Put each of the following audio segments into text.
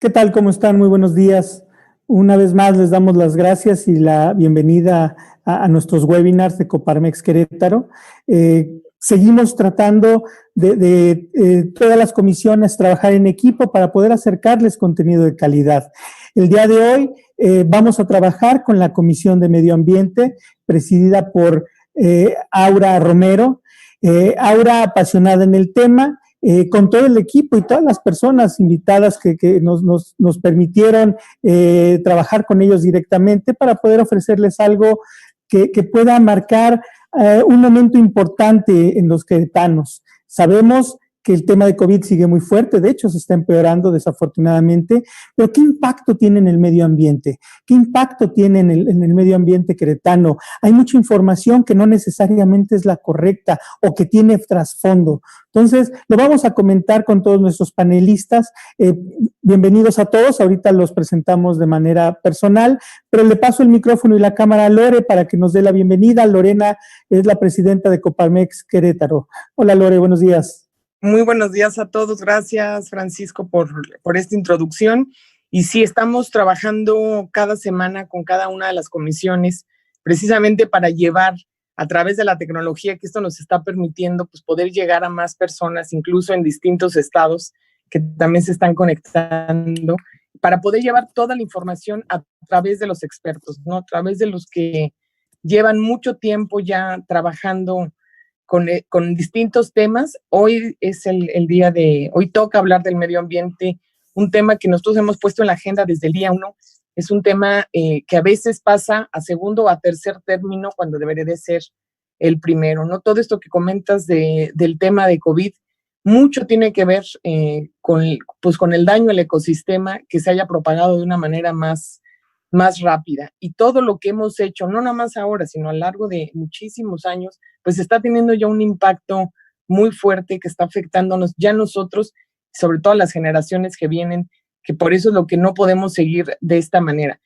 ¿Qué tal? ¿Cómo están? Muy buenos días. Una vez más les damos las gracias y la bienvenida a nuestros webinars de Coparmex Querétaro. Seguimos tratando de todas las comisiones trabajar en equipo para poder acercarles contenido de calidad. El día de hoy vamos a trabajar con la Comisión de Medio Ambiente, presidida por Aura Romero. Aura, apasionada en el tema, con todo el equipo y todas las personas invitadas que nos permitieron trabajar con ellos directamente para poder ofrecerles algo que pueda marcar un momento importante en los queretanos. Sabemos que el tema de COVID sigue muy fuerte, de hecho se está empeorando desafortunadamente, pero ¿qué impacto tiene en el medio ambiente? ¿Qué impacto tiene en el medio ambiente queretano? Hay mucha información que no necesariamente es la correcta o que tiene trasfondo. Entonces, lo vamos a comentar con todos nuestros panelistas. Bienvenidos a todos, ahorita los presentamos de manera personal, pero le paso el micrófono y la cámara a Lore para que nos dé la bienvenida. Lorena es la presidenta de Coparmex Querétaro. Hola Lore, buenos días. Muy buenos días a todos. Gracias, Francisco, por esta introducción. Y sí, estamos trabajando cada semana con cada una de las comisiones, precisamente para llevar a través de la tecnología que esto nos está permitiendo, pues poder llegar a más personas, incluso en distintos estados que también se están conectando, para poder llevar toda la información a través de los expertos, ¿no? A través de los que llevan mucho tiempo ya trabajando con distintos temas. Hoy es el día hoy toca hablar del medio ambiente, un tema que nosotros hemos puesto en la agenda desde el día 1. Es un tema que a veces pasa a segundo o a tercer término cuando debería de ser el primero, ¿no? Todo esto que comentas del tema de COVID, mucho tiene que ver con el daño al ecosistema que se haya propagado de una manera más rápida. Y todo lo que hemos hecho, no nada más ahora, sino a lo largo de muchísimos años, pues está teniendo ya un impacto muy fuerte que está afectándonos ya nosotros, sobre todo a las generaciones que vienen, que por eso es lo que no podemos seguir de esta manera.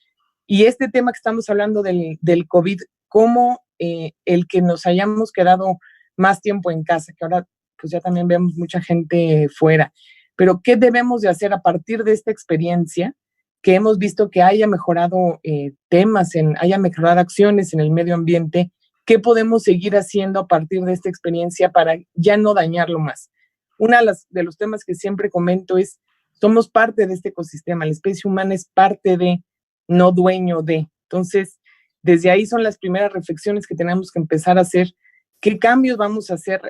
Y este tema que estamos hablando del COVID, como el que nos hayamos quedado más tiempo en casa, que ahora pues ya también vemos mucha gente fuera, pero ¿qué debemos de hacer a partir de esta experiencia? Que hemos visto que haya mejorado haya mejorado acciones en el medio ambiente. ¿Qué podemos seguir haciendo a partir de esta experiencia para ya no dañarlo más? Uno de los temas que siempre comento es, somos parte de este ecosistema, la especie humana es parte de, no dueño de. Entonces, desde ahí son las primeras reflexiones que tenemos que empezar a hacer. ¿Qué cambios vamos a hacer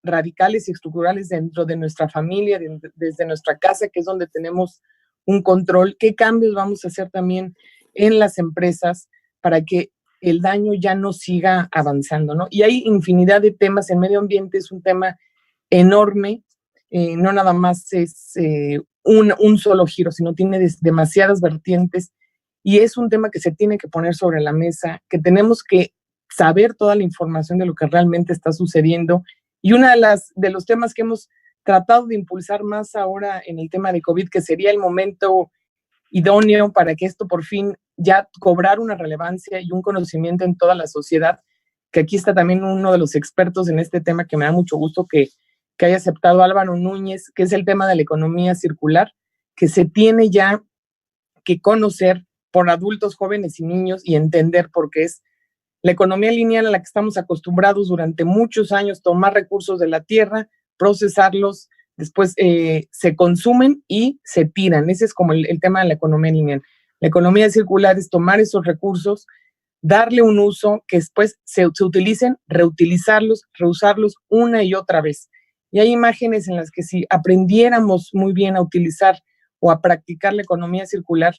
radicales y estructurales dentro de nuestra familia, desde nuestra casa, que es donde tenemos un control? ¿Qué cambios vamos a hacer también en las empresas para que el daño ya no siga avanzando, ¿no? Y hay infinidad de temas. El medio ambiente es un tema enorme, no nada más es un solo giro, sino tiene demasiadas vertientes, y es un tema que se tiene que poner sobre la mesa, que tenemos que saber toda la información de lo que realmente está sucediendo. Y uno de los temas que hemos tratado de impulsar más ahora en el tema de COVID, que sería el momento idóneo para que esto por fin ya cobrar una relevancia y un conocimiento en toda la sociedad, que aquí está también uno de los expertos en este tema, que me da mucho gusto que haya aceptado, Álvaro Núñez, que es el tema de la economía circular, que se tiene ya que conocer por adultos, jóvenes y niños, y entender por qué es la economía lineal a la que estamos acostumbrados durante muchos años: tomar recursos de la tierra, procesarlos, después se consumen y se tiran. Ese es como el tema de la economía lineal. La economía circular es tomar esos recursos, darle un uso, que después se utilicen, reutilizarlos, reusarlos una y otra vez. Y hay imágenes en las que si aprendiéramos muy bien a utilizar o a practicar la economía circular,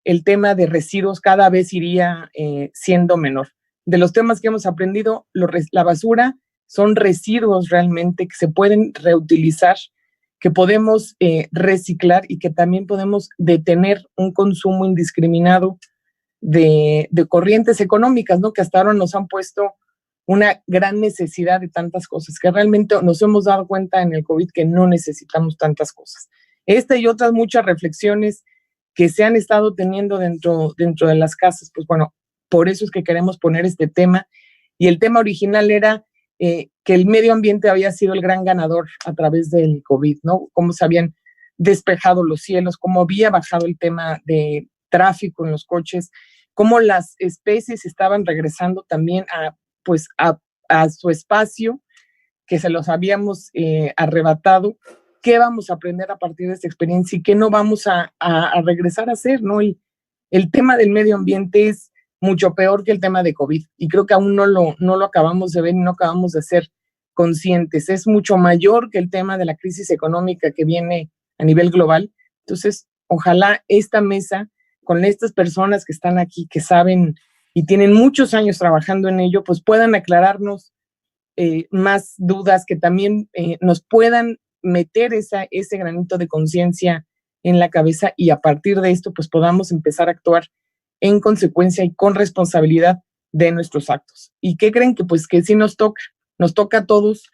el tema de residuos cada vez iría siendo menor. De los temas que hemos aprendido, la basura son residuos realmente que se pueden reutilizar, que podemos reciclar, y que también podemos detener un consumo indiscriminado de corrientes económicas, ¿no? Que hasta ahora nos han puesto una gran necesidad de tantas cosas, que realmente nos hemos dado cuenta en el COVID que no necesitamos tantas cosas. Esta y otras muchas reflexiones que se han estado teniendo dentro de las casas, pues bueno, por eso es que queremos poner este tema. Y el tema original era que el medio ambiente había sido el gran ganador a través del COVID, ¿no? Cómo se habían despejado los cielos, cómo había bajado el tema de tráfico en los coches, cómo las especies estaban regresando también a su espacio que se los habíamos arrebatado. ¿Qué vamos a aprender a partir de esta experiencia y qué no vamos a regresar a hacer, ¿no? El tema del medio ambiente es mucho peor que el tema de COVID y creo que aún no lo acabamos de ver y no acabamos de ser conscientes. Es mucho mayor que el tema de la crisis económica que viene a nivel global. Entonces, ojalá esta mesa, con estas personas que están aquí, que saben y tienen muchos años trabajando en ello, pues puedan aclararnos más dudas, que también nos puedan meter ese granito de conciencia en la cabeza y a partir de esto pues podamos empezar a actuar en consecuencia y con responsabilidad de nuestros actos. ¿Y qué creen? Que pues que sí nos toca a todos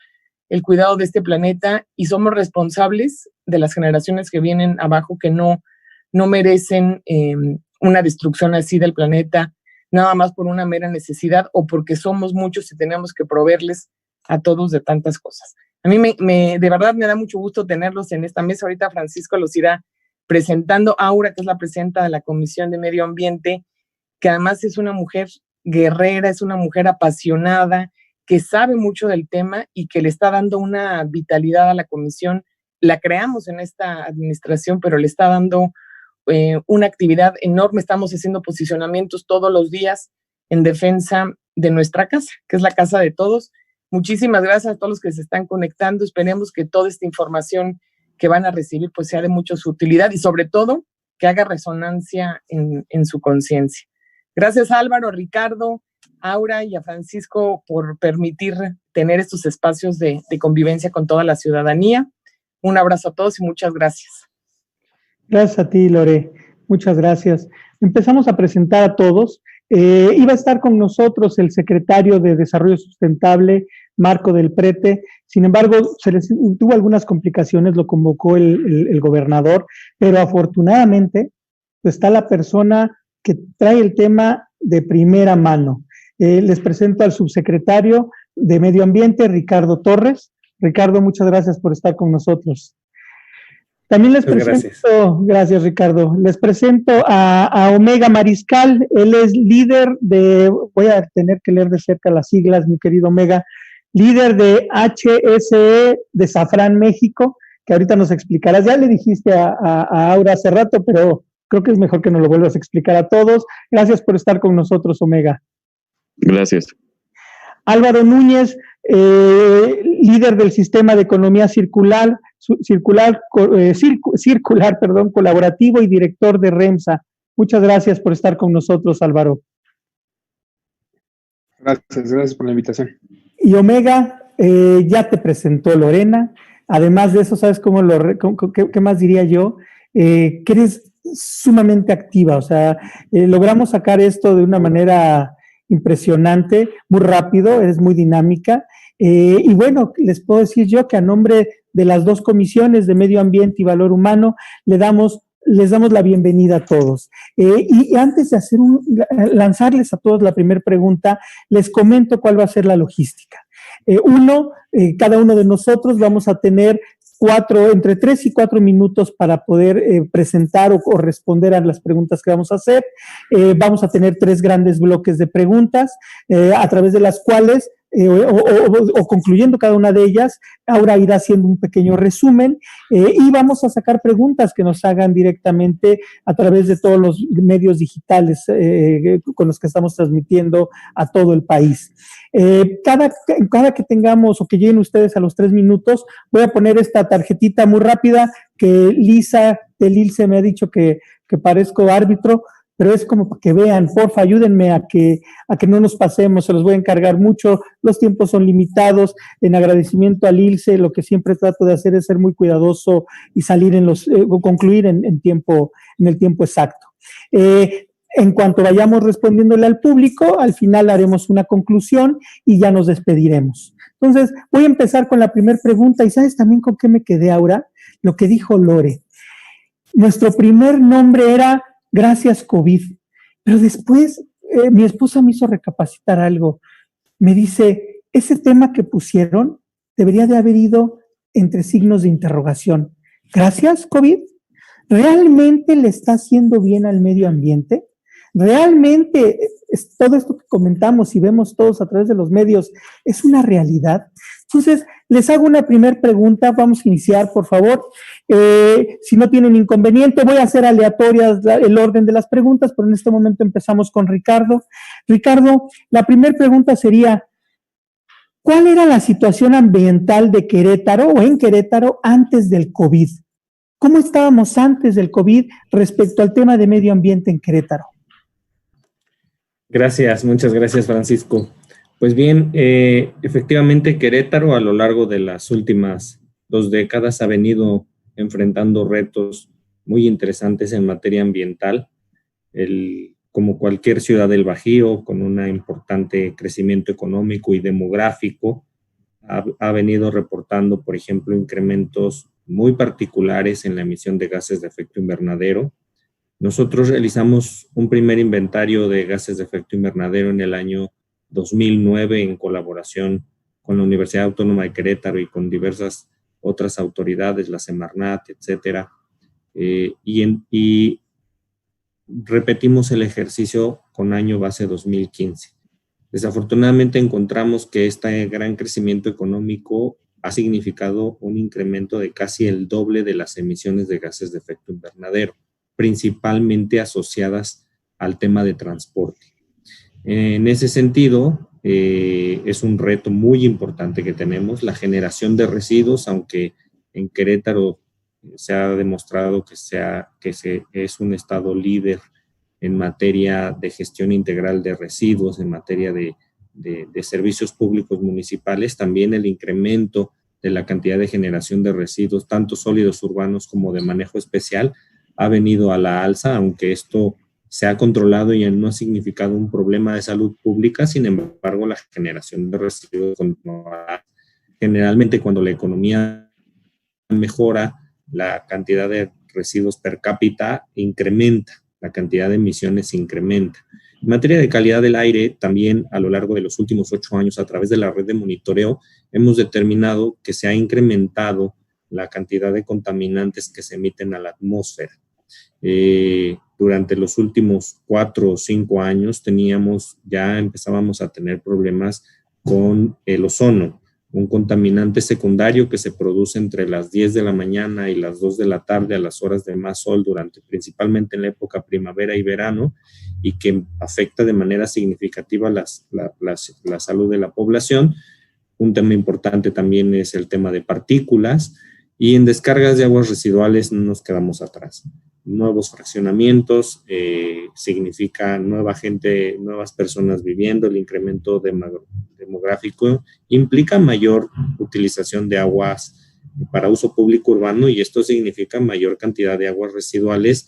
el cuidado de este planeta y somos responsables de las generaciones que vienen abajo que no merecen una destrucción así del planeta, nada más por una mera necesidad o porque somos muchos y tenemos que proveerles a todos de tantas cosas. A mí de verdad me da mucho gusto tenerlos en esta mesa. Ahorita Francisco los irá presentando. Aura, que es la presidenta de la Comisión de Medio Ambiente, que además es una mujer guerrera, es una mujer apasionada, que sabe mucho del tema y que le está dando una vitalidad a la comisión. La creamos en esta administración, pero le está dando una actividad enorme. Estamos haciendo posicionamientos todos los días en defensa de nuestra casa, que es la casa de todos. Muchísimas gracias a todos los que se están conectando. Esperemos que toda esta información que van a recibir pues sea de mucha utilidad y sobre todo que haga resonancia en su conciencia. Gracias a Álvaro, Ricardo, Aura y a Francisco por permitir tener estos espacios de convivencia con toda la ciudadanía. Un abrazo a todos y muchas gracias. Gracias a ti, Lore. Muchas gracias. Empezamos a presentar a todos. Iba a estar con nosotros el secretario de Desarrollo Sustentable, Marco del Prete. Sin embargo, tuvo algunas complicaciones, lo convocó el gobernador, pero afortunadamente está la persona que trae el tema de primera mano. Les presento al subsecretario de Medio Ambiente, Ricardo Torres. Ricardo, muchas gracias por estar con nosotros. También les presento, gracias Ricardo, les presento a Omega Mariscal. Él es líder voy a tener que leer de cerca las siglas, mi querido Omega, líder de HSE de Safran México, que ahorita nos explicarás. Ya le dijiste a Aura hace rato, pero creo que es mejor que nos lo vuelvas a explicar a todos. Gracias por estar con nosotros, Omega. Gracias. Álvaro Núñez, líder del Sistema de Economía Circular, colaborativo y director de REMSA. Muchas gracias por estar con nosotros, Álvaro. Gracias por la invitación. Y Omega, ya te presentó Lorena. Además de eso, ¿sabes qué más diría yo? Que eres sumamente activa, o sea, logramos sacar esto de una manera impresionante, muy rápido, eres muy dinámica. Y bueno, les puedo decir yo que a nombre de las dos comisiones de Medio Ambiente y Valor Humano, les damos la bienvenida a todos. Y antes de lanzarles a todos la primera pregunta, les comento cuál va a ser la logística. Cada uno de nosotros vamos a tener entre 3 y 4 minutos para poder presentar o responder a las preguntas que vamos a hacer. Vamos a tener 3 grandes bloques de preguntas, a través de las cuales, o concluyendo cada una de ellas, Aura irá haciendo un pequeño resumen y vamos a sacar preguntas que nos hagan directamente a través de todos los medios digitales con los que estamos transmitiendo a todo el país. Cada que tengamos o que lleguen ustedes a los 3 minutos, voy a poner esta tarjetita muy rápida que Lisa del ILSE me ha dicho que parezco árbitro, pero es como para que vean, porfa, ayúdenme a que no nos pasemos, se los voy a encargar mucho, los tiempos son limitados. En agradecimiento al ILSE, lo que siempre trato de hacer es ser muy cuidadoso y salir concluir en el tiempo exacto. En cuanto vayamos respondiéndole al público, al final haremos una conclusión y ya nos despediremos. Entonces, voy a empezar con la primera pregunta. ¿Y sabes también con qué me quedé, Aura? Lo que dijo Lore. Nuestro primer nombre era Gracias COVID, pero después mi esposa me hizo recapacitar algo. Me dice, ese tema que pusieron debería de haber ido entre signos de interrogación. Gracias, COVID. ¿Realmente le está haciendo bien al medio ambiente? ¿Realmente todo esto que comentamos y vemos todos a través de los medios es una realidad? Entonces, les hago una primera pregunta. Vamos a iniciar, por favor. Si no tienen inconveniente, voy a hacer aleatorias el orden de las preguntas, pero en este momento empezamos con Ricardo. Ricardo, la primera pregunta sería, ¿cuál era la situación ambiental de Querétaro o en Querétaro antes del COVID? ¿Cómo estábamos antes del COVID respecto al tema de medio ambiente en Querétaro? Gracias, muchas gracias, Francisco. Pues bien, efectivamente Querétaro a lo largo de las últimas 2 décadas ha venido enfrentando retos muy interesantes en materia ambiental, como cualquier ciudad del Bajío, con un importante crecimiento económico y demográfico, ha venido reportando, por ejemplo, incrementos muy particulares en la emisión de gases de efecto invernadero. Nosotros realizamos un primer inventario de gases de efecto invernadero en el año 2009 en colaboración con la Universidad Autónoma de Querétaro y con diversas otras autoridades, la Semarnat, etcétera, y repetimos el ejercicio con año base 2015. Desafortunadamente encontramos que este gran crecimiento económico ha significado un incremento de casi el doble de las emisiones de gases de efecto invernadero, principalmente asociadas al tema de transporte. En ese sentido, es un reto muy importante que tenemos, la generación de residuos, aunque en Querétaro se ha demostrado que es un estado líder en materia de gestión integral de residuos, en materia de servicios públicos municipales, también el incremento de la cantidad de generación de residuos, tanto sólidos urbanos como de manejo especial, ha venido a la alza, aunque esto se ha controlado y no ha significado un problema de salud pública. Sin embargo, la generación de residuos continúa. Generalmente, cuando la economía mejora, la cantidad de residuos per cápita incrementa, la cantidad de emisiones incrementa. En materia de calidad del aire, también a lo largo de los últimos 8 años, a través de la red de monitoreo, hemos determinado que se ha incrementado la cantidad de contaminantes que se emiten a la atmósfera. Durante los últimos 4 o 5 años empezábamos a tener problemas con el ozono, un contaminante secundario que se produce entre las 10 de la mañana y las 2 de la tarde a las horas de más sol, principalmente en la época primavera y verano, y que afecta de manera significativa la salud de la población. Un tema importante también es el tema de partículas, y en descargas de aguas residuales no nos quedamos atrás. Nuevos fraccionamientos significa nueva gente, nuevas personas viviendo, el incremento demográfico implica mayor utilización de aguas para uso público urbano, y esto significa mayor cantidad de aguas residuales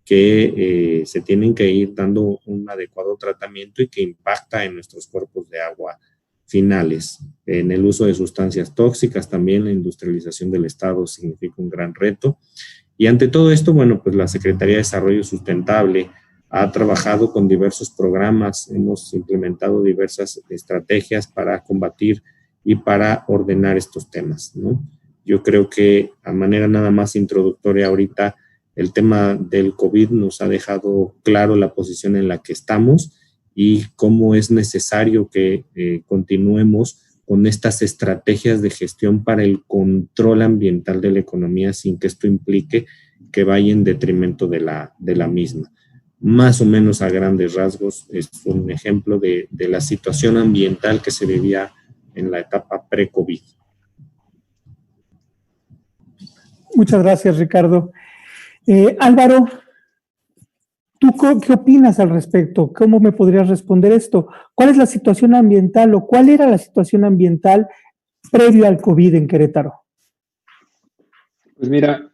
que se tienen que ir dando un adecuado tratamiento y que impacta en nuestros cuerpos de agua finales. En el uso de sustancias tóxicas también la industrialización del Estado significa un gran reto. Y ante todo esto, bueno, pues la Secretaría de Desarrollo Sustentable ha trabajado con diversos programas, hemos implementado diversas estrategias para combatir y para ordenar estos temas, ¿no? Yo creo que a manera nada más introductoria ahorita, el tema del COVID nos ha dejado claro la posición en la que estamos y cómo es necesario que continuemos con estas estrategias de gestión para el control ambiental de la economía sin que esto implique que vaya en detrimento de la misma. Más o menos a grandes rasgos es un ejemplo de la situación ambiental que se vivía en la etapa pre-COVID. Muchas gracias, Ricardo. Álvaro, ¿tú qué opinas al respecto? ¿Cómo me podrías responder esto? ¿Cuál es la situación ambiental o cuál era la situación ambiental previo al COVID en Querétaro? Pues mira,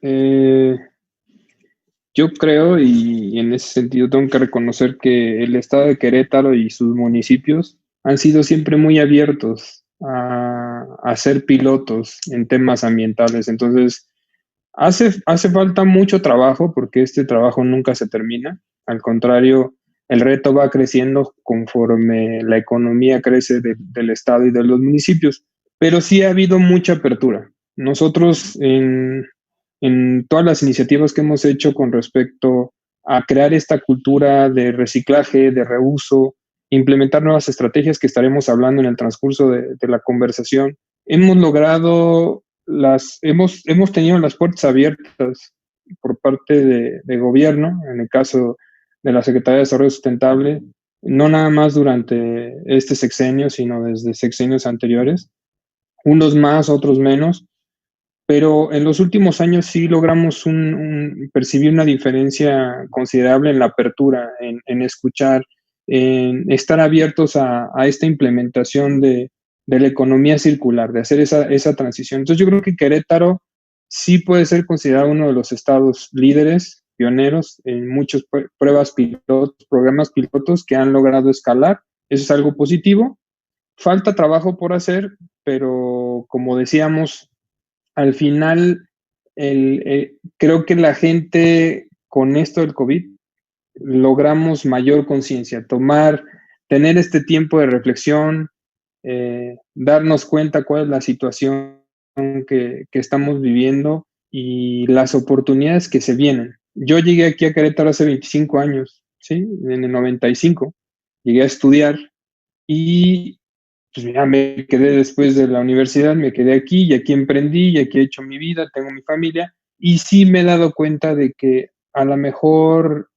yo creo, y en ese sentido tengo que reconocer que el estado de Querétaro y sus municipios han sido siempre muy abiertos a ser pilotos en temas ambientales. Entonces, hace falta mucho trabajo porque este trabajo nunca se termina. Al contrario, el reto va creciendo conforme la economía crece del estado y de los municipios. Pero sí ha habido mucha apertura. Nosotros en en todas las iniciativas que hemos hecho con respecto a crear esta cultura de reciclaje, de reuso, implementar nuevas estrategias que estaremos hablando en el transcurso de la conversación. Hemos logrado, hemos tenido las puertas abiertas por parte de gobierno, en el caso de la Secretaría de Desarrollo Sustentable, no nada más durante este sexenio, sino desde sexenios anteriores, unos más, otros menos, pero en los últimos años sí logramos percibir una diferencia considerable en la apertura, en escuchar, en estar abiertos a esta implementación de la economía circular, de hacer esa transición. Entonces yo creo que Querétaro sí puede ser considerado uno de los estados líderes, pioneros en muchas pruebas pilotos, programas pilotos que han logrado escalar. Eso es algo positivo. Falta trabajo por hacer, pero como decíamos, al final creo que la gente con esto del COVID logramos mayor conciencia, tener este tiempo de reflexión, darnos cuenta cuál es la situación que estamos viviendo y las oportunidades que se vienen. Yo llegué aquí a Querétaro hace 25 años, ¿sí? En el 95. Llegué a estudiar y pues ya me quedé después de la universidad, me quedé aquí y aquí emprendí y aquí he hecho mi vida, tengo mi familia y sí me he dado cuenta de que a lo mejor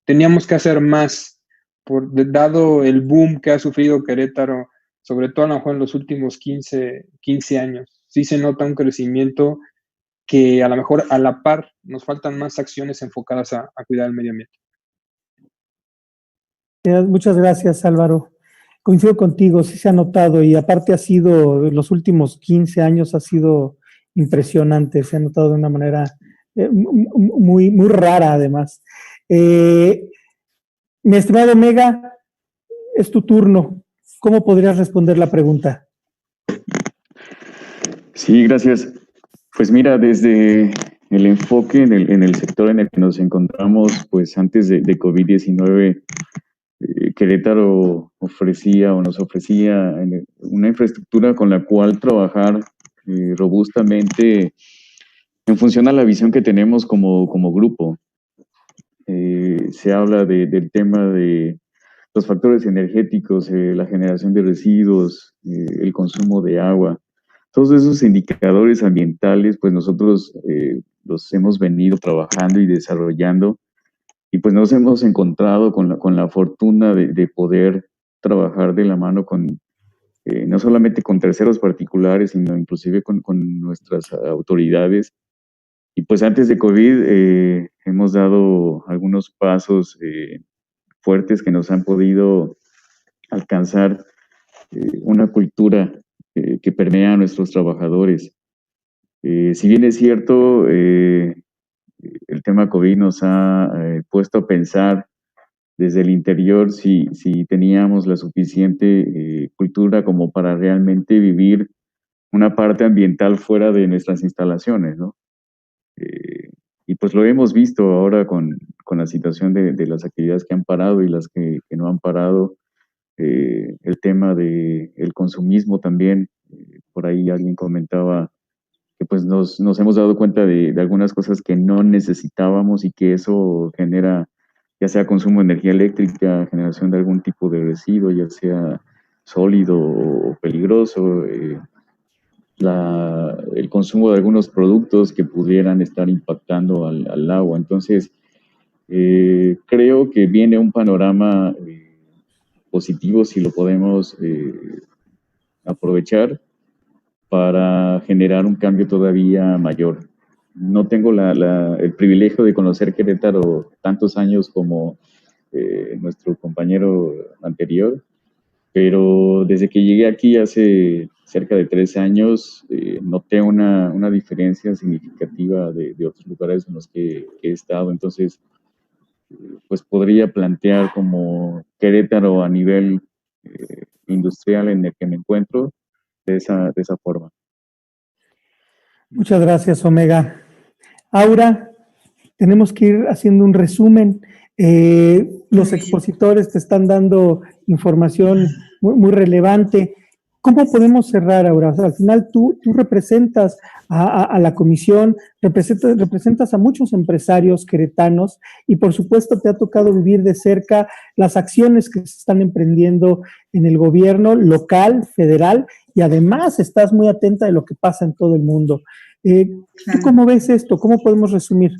teníamos que hacer más dado el boom que ha sufrido Querétaro, sobre todo a lo mejor en los últimos 15 años. Sí se nota un crecimiento que a lo mejor a la par nos faltan más acciones enfocadas a cuidar el medio ambiente. Muchas gracias, Álvaro. Coincido contigo, sí se ha notado y aparte los últimos 15 años ha sido impresionante, se ha notado de una manera muy, muy rara además. Mi estimado Omega, es tu turno. ¿Cómo podrías responder la pregunta? Sí, gracias. Pues mira, desde el enfoque en el sector en el que nos encontramos, pues antes de COVID-19, Querétaro nos ofrecía una infraestructura con la cual trabajar robustamente en función a la visión que tenemos como grupo. Se habla del tema de los factores energéticos, la generación de residuos, el consumo de agua. Todos esos indicadores ambientales, pues nosotros los hemos venido trabajando y desarrollando y pues nos hemos encontrado con la fortuna de poder trabajar de la mano no solamente con terceros particulares, sino inclusive con nuestras autoridades. Y pues antes de COVID hemos dado algunos pasos fuertes que nos han podido alcanzar una cultura que permea a nuestros trabajadores. Si bien es cierto, el tema COVID nos ha puesto a pensar desde el interior si teníamos la suficiente cultura como para realmente vivir una parte ambiental fuera de nuestras instalaciones, ¿no? Y pues lo hemos visto ahora con la situación de las actividades que han parado y las que no han parado. El tema del consumismo también, por ahí alguien comentaba que pues nos hemos dado cuenta de algunas cosas que no necesitábamos y que eso genera ya sea consumo de energía eléctrica, generación de algún tipo de residuo, ya sea sólido o peligroso, el consumo de algunos productos que pudieran estar impactando al agua. Entonces, creo que viene un panorama positivo si lo podemos aprovechar para generar un cambio todavía mayor. No tengo el privilegio de conocer Querétaro tantos años como nuestro compañero anterior, pero desde que llegué aquí hace cerca de 3 años, noté una diferencia significativa de otros lugares en los que he estado. Entonces, pues podría plantear como Querétaro a nivel industrial en el que me encuentro de esa forma. Muchas gracias, Omega. Aura, tenemos que ir haciendo un resumen. Los expositores te están dando información muy, muy relevante. ¿Cómo podemos cerrar ahora? O sea, al final tú representas a la comisión, representas a muchos empresarios queretanos y por supuesto te ha tocado vivir de cerca las acciones que se están emprendiendo en el gobierno local, federal, y además estás muy atenta de lo que pasa en todo el mundo. ¿Tú cómo ves esto? ¿Cómo podemos resumir?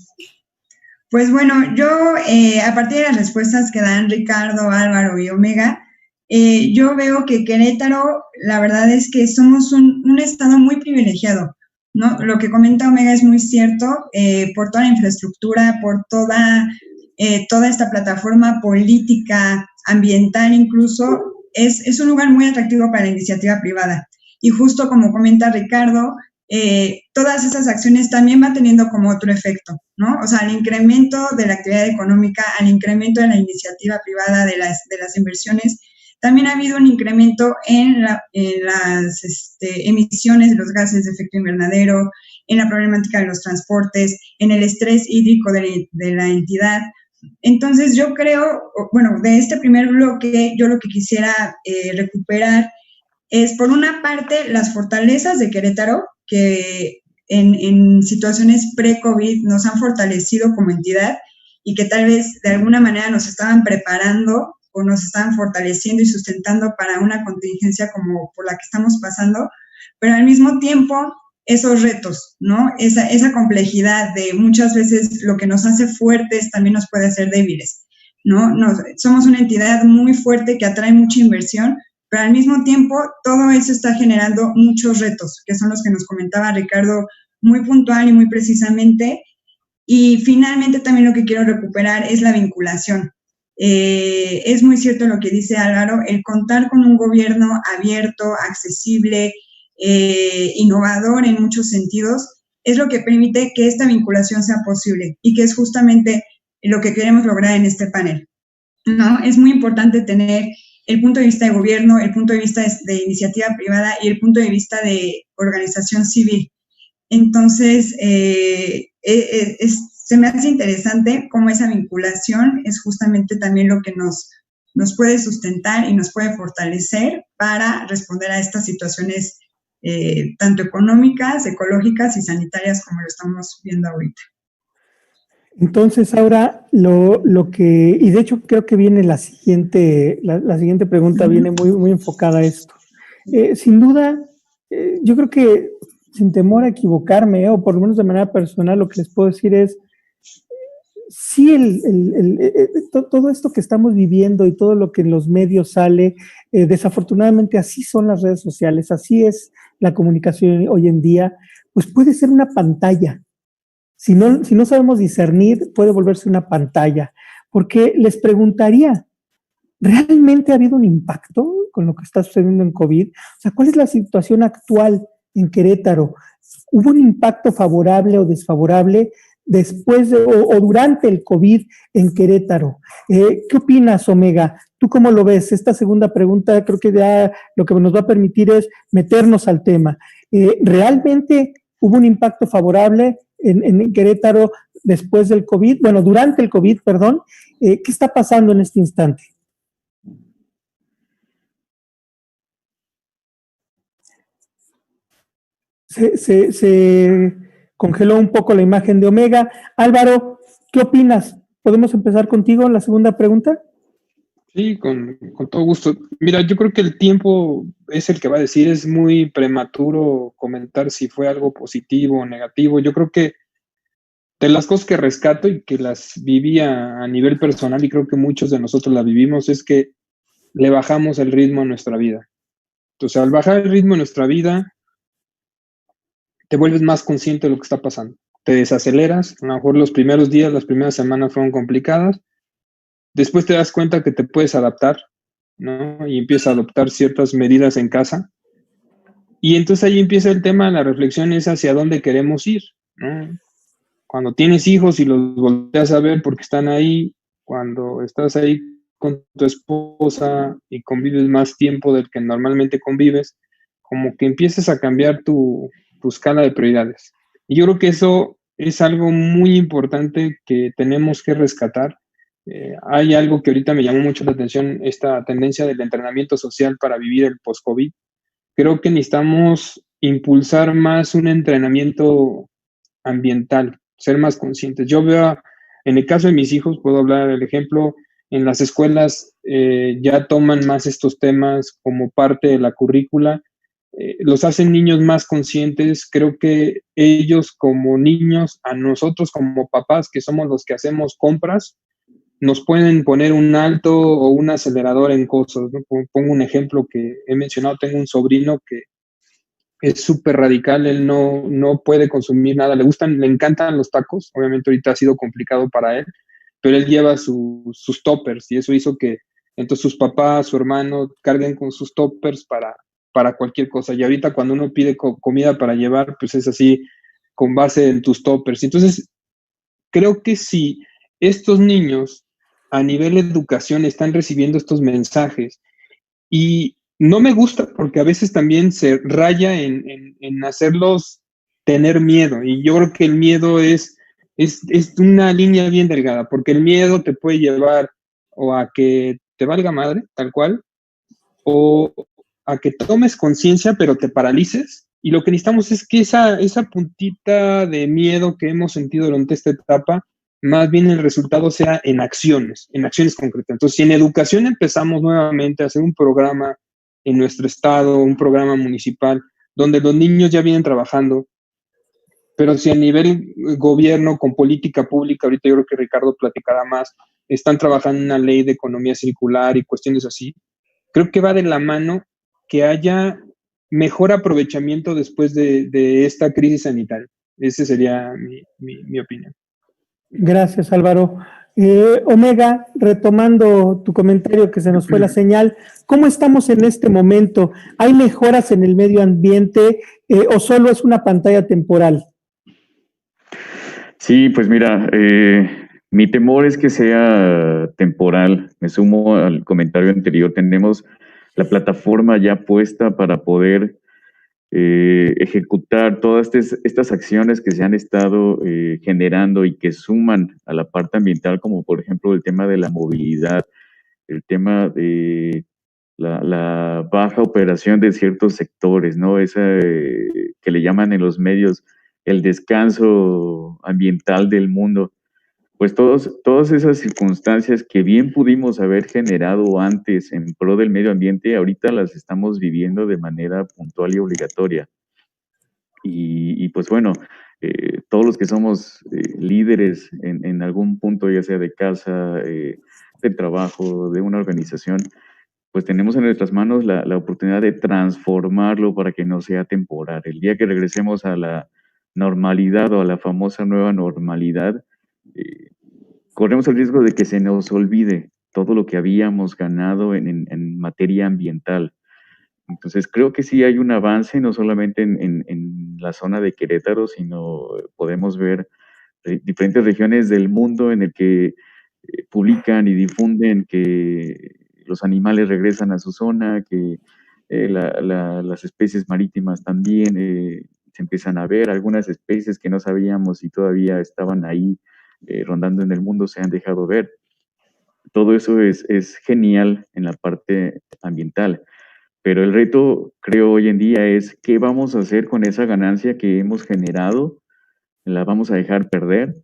Pues bueno, yo a partir de las respuestas que dan Ricardo, Álvaro y Omega, yo veo que Querétaro, la verdad es que somos un estado muy privilegiado, ¿no? Lo que comenta Omega es muy cierto, por toda la infraestructura, por toda esta plataforma política, ambiental incluso, es un lugar muy atractivo para la iniciativa privada. Y justo como comenta Ricardo, todas esas acciones también van teniendo como otro efecto, ¿no? O sea, al incremento de la actividad económica, al incremento de la iniciativa privada, de las inversiones, también ha habido un incremento en las emisiones de los gases de efecto invernadero, en la problemática de los transportes, en el estrés hídrico de la entidad. Entonces, yo creo, bueno, de este primer bloque, yo lo que quisiera recuperar es, por una parte, las fortalezas de Querétaro, que en situaciones pre-COVID nos han fortalecido como entidad y que tal vez de alguna manera nos estaban preparando o nos estaban fortaleciendo y sustentando para una contingencia como por la que estamos pasando, pero al mismo tiempo esos retos, ¿no? Esa complejidad de muchas veces lo que nos hace fuertes también nos puede hacer débiles, ¿no? Somos una entidad muy fuerte que atrae mucha inversión, pero al mismo tiempo todo eso está generando muchos retos, que son los que nos comentaba Ricardo muy puntual y muy precisamente. Y finalmente también lo que quiero recuperar es la vinculación. Es muy cierto lo que dice Álvaro, el contar con un gobierno abierto, accesible, innovador en muchos sentidos, es lo que permite que esta vinculación sea posible y que es justamente lo que queremos lograr en este panel, ¿no? Es muy importante tener el punto de vista de gobierno, el punto de vista de iniciativa privada y el punto de vista de organización civil. Entonces, se me hace interesante cómo esa vinculación es justamente también lo que nos puede sustentar y nos puede fortalecer para responder a estas situaciones tanto económicas, ecológicas y sanitarias como lo estamos viendo ahorita. Entonces, ahora lo que, y de hecho creo que viene la siguiente pregunta, viene muy enfocada a esto. Sin duda, yo creo que sin temor a equivocarme, o por lo menos de manera personal, lo que les puedo decir es, sí, todo esto que estamos viviendo y todo lo que en los medios sale, desafortunadamente así son las redes sociales, así es la comunicación hoy en día, pues puede ser una pantalla. Si no sabemos discernir, puede volverse una pantalla. Porque les preguntaría, ¿realmente ha habido un impacto con lo que está sucediendo en COVID? O sea, ¿cuál es la situación actual en Querétaro? ¿Hubo un impacto favorable o desfavorable después o durante el COVID en Querétaro? ¿Qué opinas, Omega? ¿Tú cómo lo ves? Esta segunda pregunta creo que ya lo que nos va a permitir es meternos al tema. ¿Realmente hubo un impacto favorable en Querétaro después del COVID? Bueno, durante el COVID, perdón. ¿Qué está pasando en este instante? Se congeló un poco la imagen de Omega. Álvaro, ¿qué opinas? ¿Podemos empezar contigo en la segunda pregunta? Sí, con todo gusto. Mira, yo creo que el tiempo es el que va a decir, es muy prematuro comentar si fue algo positivo o negativo. Yo creo que de las cosas que rescato y que las vivía a nivel personal, y creo que muchos de nosotros la vivimos, es que le bajamos el ritmo a nuestra vida. Entonces, al bajar el ritmo a nuestra vida, te vuelves más consciente de lo que está pasando. Te desaceleras, a lo mejor los primeros días, las primeras semanas fueron complicadas, después te das cuenta que te puedes adaptar, ¿no? Y empiezas a adoptar ciertas medidas en casa. Y entonces ahí empieza el tema, la reflexión es hacia dónde queremos ir, ¿no? Cuando tienes hijos y los volteas a ver porque están ahí, cuando estás ahí con tu esposa y convives más tiempo del que normalmente convives, como que empiezas a cambiar tu escala de prioridades. Y yo creo que eso es algo muy importante que tenemos que rescatar. Hay algo que ahorita me llamó mucho la atención, esta tendencia del entrenamiento social para vivir el post-COVID, creo que necesitamos impulsar más un entrenamiento ambiental, ser más conscientes. Yo veo, en el caso de mis hijos, puedo hablar del ejemplo, en las escuelas ya toman más estos temas como parte de la currícula, los hacen niños más conscientes. Creo que ellos como niños, a nosotros como papás, que somos los que hacemos compras, nos pueden poner un alto o un acelerador en cosas, ¿no? Pongo un ejemplo que he mencionado, tengo un sobrino que es súper radical, él no puede consumir nada, le encantan los tacos, obviamente ahorita ha sido complicado para él, pero él lleva sus toppers y eso hizo que entonces sus papás, su hermano carguen con sus toppers para cualquier cosa. Y ahorita cuando uno pide comida para llevar, pues es así, con base en tus toppers. Entonces, creo que si estos niños a nivel educación están recibiendo estos mensajes, y no me gusta porque a veces también se raya en hacerlos tener miedo, y yo creo que el miedo es una línea bien delgada, porque el miedo te puede llevar o a que te valga madre, tal cual, o a que tomes conciencia pero te paralices, y lo que necesitamos es que esa puntita de miedo que hemos sentido durante esta etapa, más bien el resultado sea en acciones concretas. Entonces, si en educación empezamos nuevamente a hacer un programa en nuestro estado, un programa municipal, donde los niños ya vienen trabajando, pero si a nivel gobierno, con política pública, ahorita yo creo que Ricardo platicará más, están trabajando en una ley de economía circular y cuestiones así, creo que va de la mano que haya mejor aprovechamiento después de esta crisis sanitaria. Esa sería mi opinión. Gracias, Álvaro. Omega, retomando tu comentario que se nos fue la señal, ¿cómo estamos en este momento? ¿Hay mejoras en el medio ambiente o solo es una pantalla temporal? Sí, pues mira, mi temor es que sea temporal. Me sumo al comentario anterior. Tenemos la plataforma ya puesta para poder ejecutar todas estas acciones que se han estado generando y que suman a la parte ambiental, como por ejemplo el tema de la movilidad, el tema de la baja operación de ciertos sectores, ¿no? Esa que le llaman en los medios el descanso ambiental del mundo. Pues todas esas circunstancias que bien pudimos haber generado antes en pro del medio ambiente, ahorita las estamos viviendo de manera puntual y obligatoria. Y pues bueno, todos los que somos líderes en algún punto, ya sea de casa, de trabajo, de una organización, pues tenemos en nuestras manos la oportunidad de transformarlo para que no sea temporal. El día que regresemos a la normalidad o a la famosa nueva normalidad, corremos el riesgo de que se nos olvide todo lo que habíamos ganado en materia ambiental. Entonces creo que sí hay un avance, no solamente en la zona de Querétaro, sino podemos ver diferentes regiones del mundo en el que publican y difunden que los animales regresan a su zona, que las especies marítimas también se empiezan a ver, algunas especies que no sabíamos y todavía estaban ahí rondando en el mundo se han dejado ver. Todo eso es genial en la parte ambiental, pero el reto, creo, hoy en día es qué vamos a hacer con esa ganancia que hemos generado. ¿La vamos a dejar perder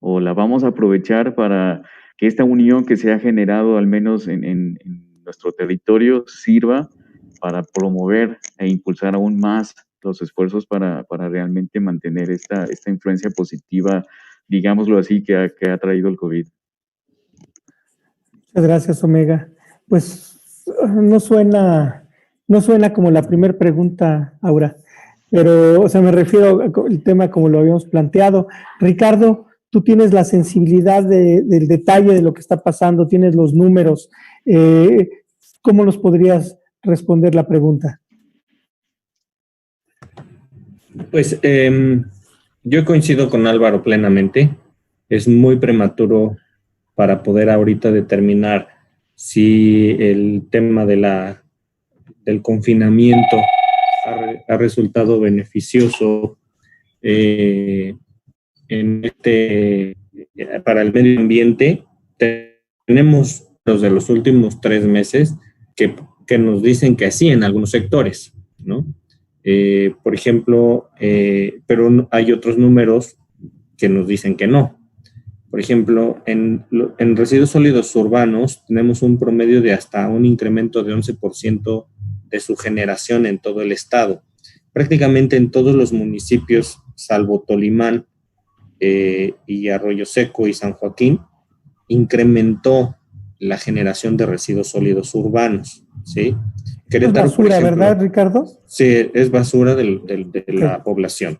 o la vamos a aprovechar para que esta unión que se ha generado, al menos en nuestro territorio, sirva para promover e impulsar aún más los esfuerzos para realmente mantener esta influencia positiva, digámoslo así, que ha traído el COVID? Muchas gracias, Omega. Pues no suena como la primera pregunta, Aura, pero, o sea, me refiero al tema como lo habíamos planteado. Ricardo, tú tienes la sensibilidad del detalle de lo que está pasando, tienes los números. ¿Cómo nos podrías responder la pregunta? Pues yo coincido con Álvaro plenamente. Es muy prematuro para poder ahorita determinar si el tema del confinamiento ha resultado beneficioso para el medio ambiente. Tenemos los de los últimos 3 meses que nos dicen que sí en algunos sectores. ¿no? Por ejemplo, pero hay otros números que nos dicen que no. Por ejemplo, en residuos sólidos urbanos tenemos un promedio de hasta un incremento de 11% de su generación en todo el estado. Prácticamente en todos los municipios, salvo Tolimán y Arroyo Seco y San Joaquín, incrementó la generación de residuos sólidos urbanos, ¿sí? Querétaro, es basura, por ejemplo, ¿verdad, Ricardo? Sí, es basura de la población.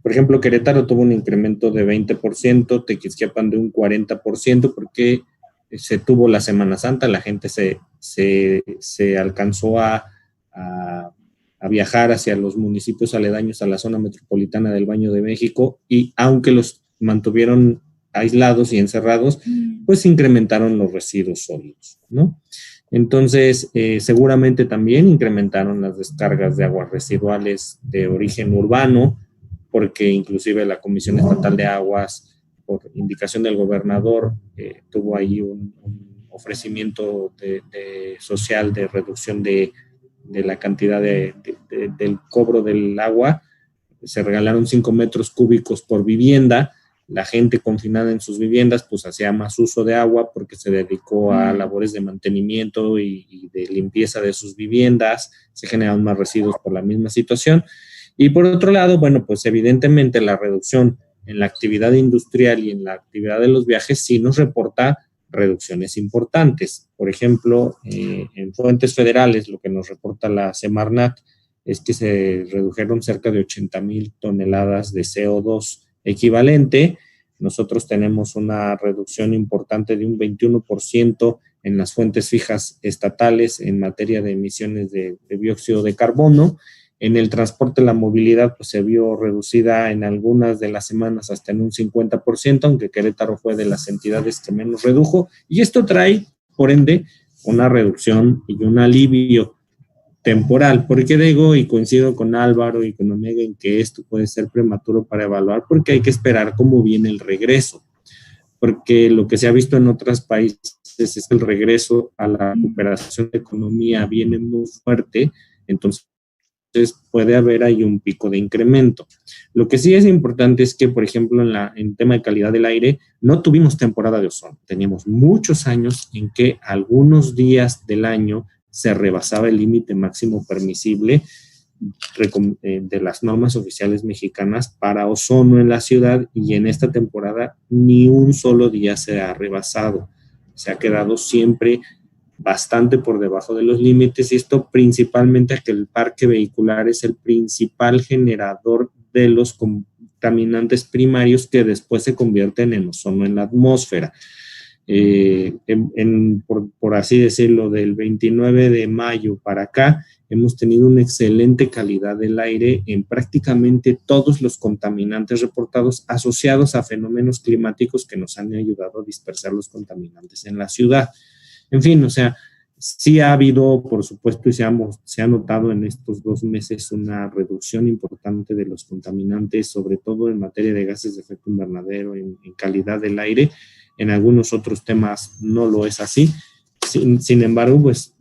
Por ejemplo, Querétaro tuvo un incremento de 20%, Tequisquiapan de un 40%, porque se tuvo la Semana Santa, la gente se alcanzó a viajar hacia los municipios aledaños a la zona metropolitana del Baño de México, y aunque los mantuvieron aislados y encerrados, pues incrementaron los residuos sólidos, ¿no? Entonces, seguramente también incrementaron las descargas de aguas residuales de origen urbano, porque inclusive la Comisión Estatal de Aguas, por indicación del gobernador, tuvo ahí un ofrecimiento social de reducción de la cantidad del cobro del agua. Se regalaron 5 metros cúbicos por vivienda. La gente confinada en sus viviendas pues hacía más uso de agua porque se dedicó a labores de mantenimiento y de limpieza de sus viviendas. Se generaron más residuos por la misma situación. Y por otro lado, bueno, pues evidentemente la reducción en la actividad industrial y en la actividad de los viajes sí nos reporta reducciones importantes. Por ejemplo, en fuentes federales, lo que nos reporta la Semarnat es que se redujeron cerca de 80,000 toneladas de CO2 equivalente. Nosotros tenemos una reducción importante de un 21% en las fuentes fijas estatales en materia de emisiones de dióxido de carbono. En el transporte, la movilidad pues, se vio reducida en algunas de las semanas hasta en un 50%, aunque Querétaro fue de las entidades que menos redujo. Y esto trae, por ende, una reducción y un alivio temporal. ¿Por qué digo y coincido con Álvaro y con Omega en que esto puede ser prematuro para evaluar? Porque hay que esperar cómo viene el regreso. Porque lo que se ha visto en otros países es que el regreso a la recuperación de economía viene muy fuerte, entonces puede haber ahí un pico de incremento. Lo que sí es importante es que, por ejemplo, en tema de calidad del aire, no tuvimos temporada de ozono. Teníamos muchos años en que algunos días del año se rebasaba el límite máximo permisible de las normas oficiales mexicanas para ozono en la ciudad, y en esta temporada ni un solo día se ha rebasado. Se ha quedado siempre bastante por debajo de los límites, y esto principalmente a que el parque vehicular es el principal generador de los contaminantes primarios que después se convierten en ozono en la atmósfera. Por así decirlo, del 29 de mayo para acá, hemos tenido una excelente calidad del aire en prácticamente todos los contaminantes reportados asociados a fenómenos climáticos que nos han ayudado a dispersar los contaminantes en la ciudad. En fin, o sea, sí ha habido, por supuesto, y se ha notado en estos 2 meses una reducción importante de los contaminantes, sobre todo en materia de gases de efecto invernadero, en calidad del aire. En algunos otros temas no lo es así. Sin embargo, pues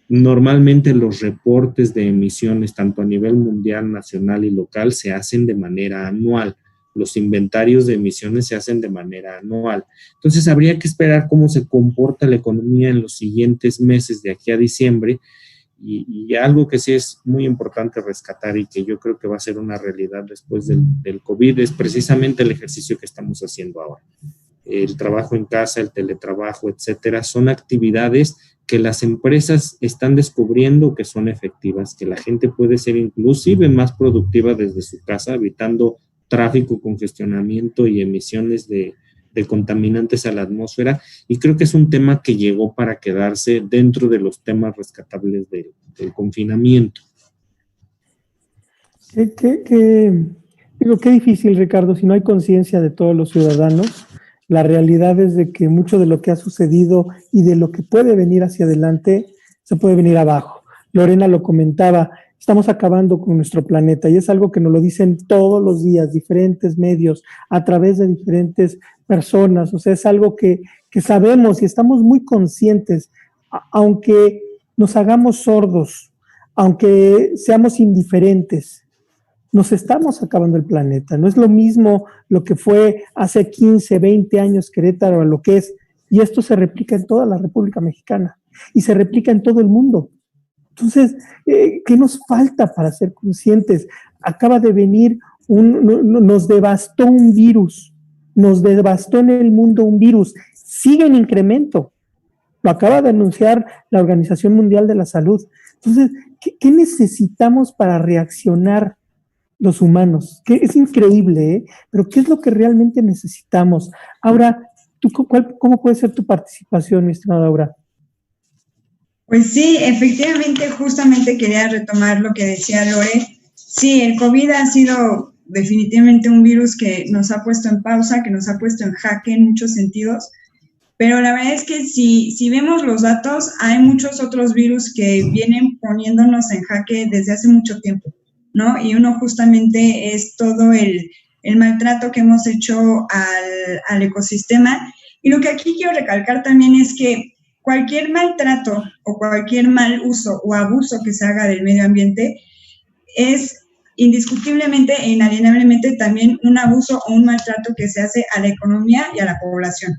normalmente los reportes de emisiones, tanto a nivel mundial, nacional y local, se hacen de manera anual. Los inventarios de emisiones se hacen de manera anual. Entonces, habría que esperar cómo se comporta la economía en los siguientes meses de aquí a diciembre. Y algo que sí es muy importante rescatar y que yo creo que va a ser una realidad después del COVID es precisamente el ejercicio que estamos haciendo ahora. El trabajo en casa, el teletrabajo, etcétera, son actividades que las empresas están descubriendo que son efectivas, que la gente puede ser inclusive más productiva desde su casa, evitando tráfico, congestionamiento y emisiones de contaminantes a la atmósfera, y creo que es un tema que llegó para quedarse dentro de los temas rescatables del confinamiento. Qué difícil, Ricardo, si no hay conciencia de todos los ciudadanos. La realidad es de que mucho de lo que ha sucedido y de lo que puede venir hacia adelante se puede venir abajo. Lorena lo comentaba, estamos acabando con nuestro planeta, y es algo que nos lo dicen todos los días, diferentes medios, a través de diferentes personas. O sea, es algo que sabemos y estamos muy conscientes, aunque nos hagamos sordos aunque seamos indiferentes, nos estamos acabando el planeta. No es lo mismo lo que fue hace 15, 20 años Querétaro a lo que es, y esto se replica en toda la República Mexicana y se replica en todo el mundo. Entonces, ¿qué nos falta para ser conscientes? Acaba de venir, nos devastó un virus, nos devastó en el mundo un virus, sigue en incremento. Lo acaba de anunciar la Organización Mundial de la Salud. Entonces, ¿qué necesitamos para reaccionar los humanos? Que es increíble, ¿eh? Pero ¿qué es lo que realmente necesitamos? Aura, ¿cómo puede ser tu participación, mi estimada Aura? Pues sí, efectivamente, justamente quería retomar lo que decía Lore. Sí, el COVID ha sido definitivamente un virus que nos ha puesto en pausa, que nos ha puesto en jaque en muchos sentidos. Pero la verdad es que si vemos los datos, hay muchos otros virus que vienen poniéndonos en jaque desde hace mucho tiempo, ¿no? Y uno justamente es todo el maltrato que hemos hecho al ecosistema. Y lo que aquí quiero recalcar también es que cualquier maltrato o cualquier mal uso o abuso que se haga del medio ambiente es indiscutiblemente e inalienablemente también un abuso o un maltrato que se hace a la economía y a la población.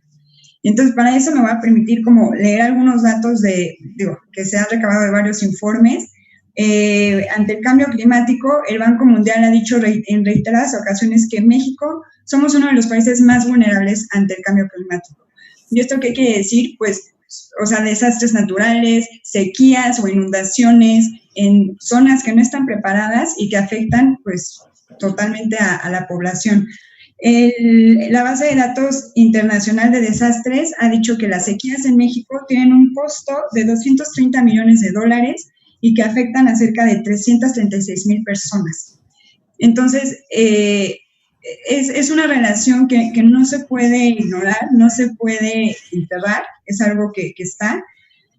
Y entonces, para eso me voy a permitir como leer algunos datos que se han recabado de varios informes. Ante el cambio climático, el Banco Mundial ha dicho en reiteradas ocasiones que México somos uno de los países más vulnerables ante el cambio climático. ¿Y esto qué quiere decir? Pues, o sea, desastres naturales, sequías o inundaciones en zonas que no están preparadas y que afectan, pues, totalmente a la población. La base de datos internacional de desastres ha dicho que las sequías en México tienen un costo de $230 millones y que afectan a cerca de 336,000 personas. Entonces, es una relación que no se puede ignorar, no se puede enterrar, es algo que está,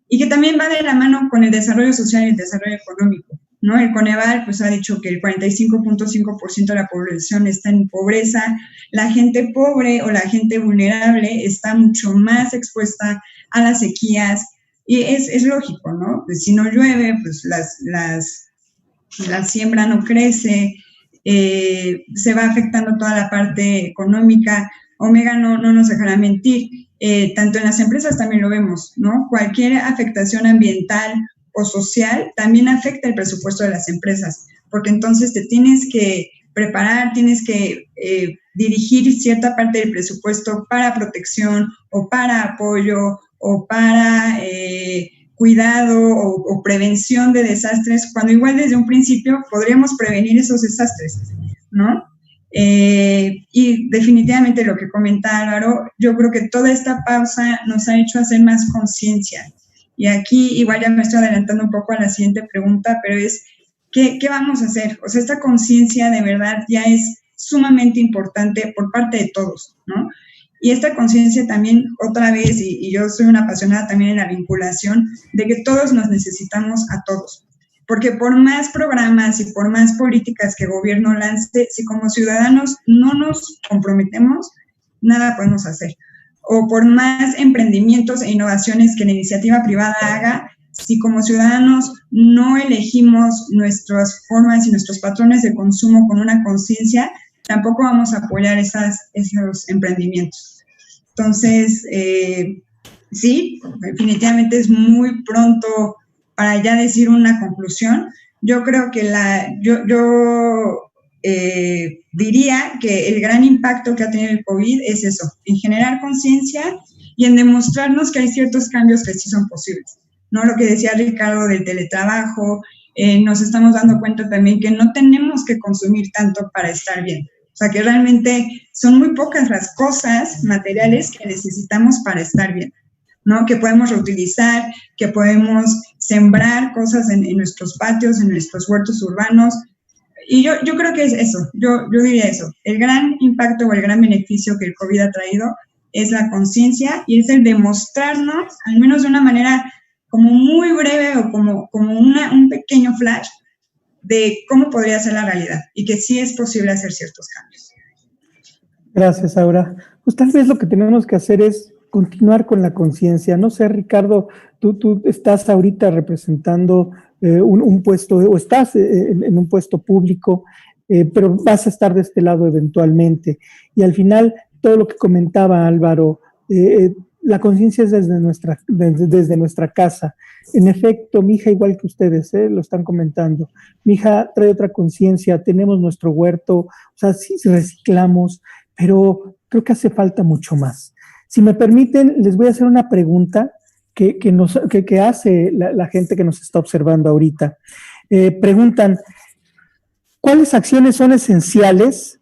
y que también va de la mano con el desarrollo social y el desarrollo económico, ¿no? El Coneval pues ha dicho que el 45.5% de la población está en pobreza, la gente pobre o la gente vulnerable está mucho más expuesta a las sequías, y es lógico, ¿no? Pues si no llueve, pues la siembra no crece, se va afectando toda la parte económica. Omega no nos dejará mentir, tanto en las empresas también lo vemos, ¿no? Cualquier afectación ambiental o social también afecta el presupuesto de las empresas, porque entonces te tienes que preparar, tienes que dirigir cierta parte del presupuesto para protección o para apoyo o para cuidado o prevención de desastres, cuando igual desde un principio podríamos prevenir esos desastres, ¿no? Y definitivamente lo que comenta Álvaro, yo creo que toda esta pausa nos ha hecho hacer más conciencia. Y aquí igual ya me estoy adelantando un poco a la siguiente pregunta, pero es, ¿qué vamos a hacer? O sea, esta conciencia de verdad ya es sumamente importante por parte de todos, ¿no? Y esta conciencia también, otra vez, y yo soy una apasionada también en la vinculación, de que todos nos necesitamos a todos. Porque por más programas y por más políticas que el gobierno lance, si como ciudadanos no nos comprometemos, nada podemos hacer. O por más emprendimientos e innovaciones que la iniciativa privada haga, si como ciudadanos no elegimos nuestras formas y nuestros patrones de consumo con una conciencia, tampoco vamos a apoyar esos emprendimientos. Entonces, sí, definitivamente es muy pronto para ya decir una conclusión. Yo creo que diría que el gran impacto que ha tenido el COVID es eso, en generar conciencia y en demostrarnos que hay ciertos cambios que sí son posibles, ¿no? Lo que decía Ricardo del teletrabajo, nos estamos dando cuenta también que no tenemos que consumir tanto para estar bien. O sea, que realmente son muy pocas las cosas materiales que necesitamos para estar bien, ¿no? Que podemos reutilizar, que podemos sembrar cosas en nuestros patios, en nuestros huertos urbanos. Y yo creo que es eso, yo diría eso. El gran impacto o el gran beneficio que el COVID ha traído es la conciencia y es el demostrarnos, al menos de una manera como muy breve o como un pequeño flash, de cómo podría ser la realidad y que sí es posible hacer ciertos cambios. Gracias, Aura. Pues tal vez lo que tenemos que hacer es continuar con la conciencia. No sé, Ricardo, tú estás ahorita representando un puesto, o estás en un puesto público, pero vas a estar de este lado eventualmente. Y al final, todo lo que comentaba Álvaro, la conciencia es desde nuestra casa. En efecto, mi hija, igual que ustedes, lo están comentando, mi hija trae otra conciencia, tenemos nuestro huerto, o sea, sí reciclamos, pero creo que hace falta mucho más. Si me permiten, les voy a hacer una pregunta que hace la gente que nos está observando ahorita. Preguntan, ¿cuáles acciones son esenciales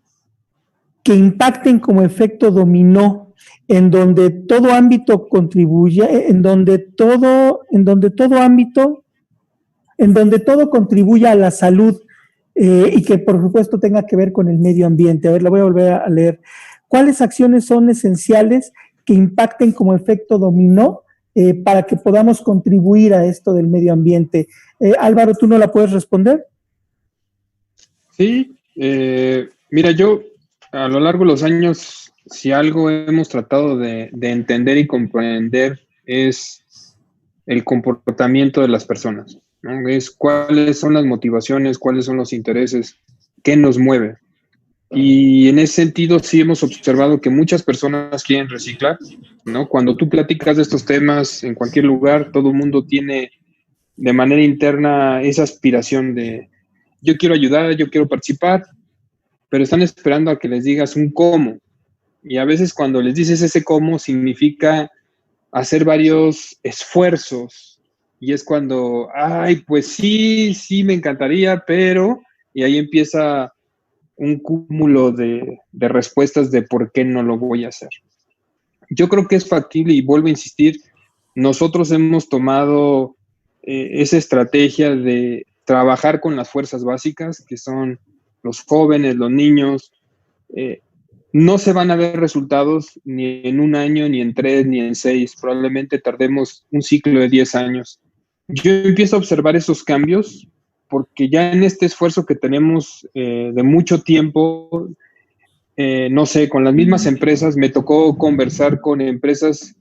que impacten como efecto dominó en donde todo ámbito contribuye, en donde todo contribuya a la salud y que por supuesto tenga que ver con el medio ambiente? A ver, la voy a volver a leer. ¿Cuáles acciones son esenciales que impacten como efecto dominó para que podamos contribuir a esto del medio ambiente? Álvaro, ¿tú no la puedes responder? Sí, mira, yo a lo largo de los años, si algo hemos tratado de entender y comprender es el comportamiento de las personas, ¿no? Es cuáles son las motivaciones, cuáles son los intereses, qué nos mueve. Y en ese sentido sí hemos observado que muchas personas quieren reciclar, ¿no? Cuando tú platicas de estos temas en cualquier lugar, todo el mundo tiene de manera interna esa aspiración de yo quiero ayudar, yo quiero participar, pero están esperando a que les digas un cómo. Y a veces cuando les dices ese cómo significa hacer varios esfuerzos. Y es cuando, ay, pues sí, me encantaría, pero... Y ahí empieza un cúmulo de respuestas de por qué no lo voy a hacer. Yo creo que es factible y vuelvo a insistir, nosotros hemos tomado esa estrategia de trabajar con las fuerzas básicas, que son los jóvenes, los niños. No se van a ver resultados ni en un año, ni en 3, ni en 6. Probablemente tardemos un ciclo de 10 años. Yo empiezo a observar esos cambios porque ya en este esfuerzo que tenemos de mucho tiempo, no sé, con las mismas empresas, me tocó conversar con empresas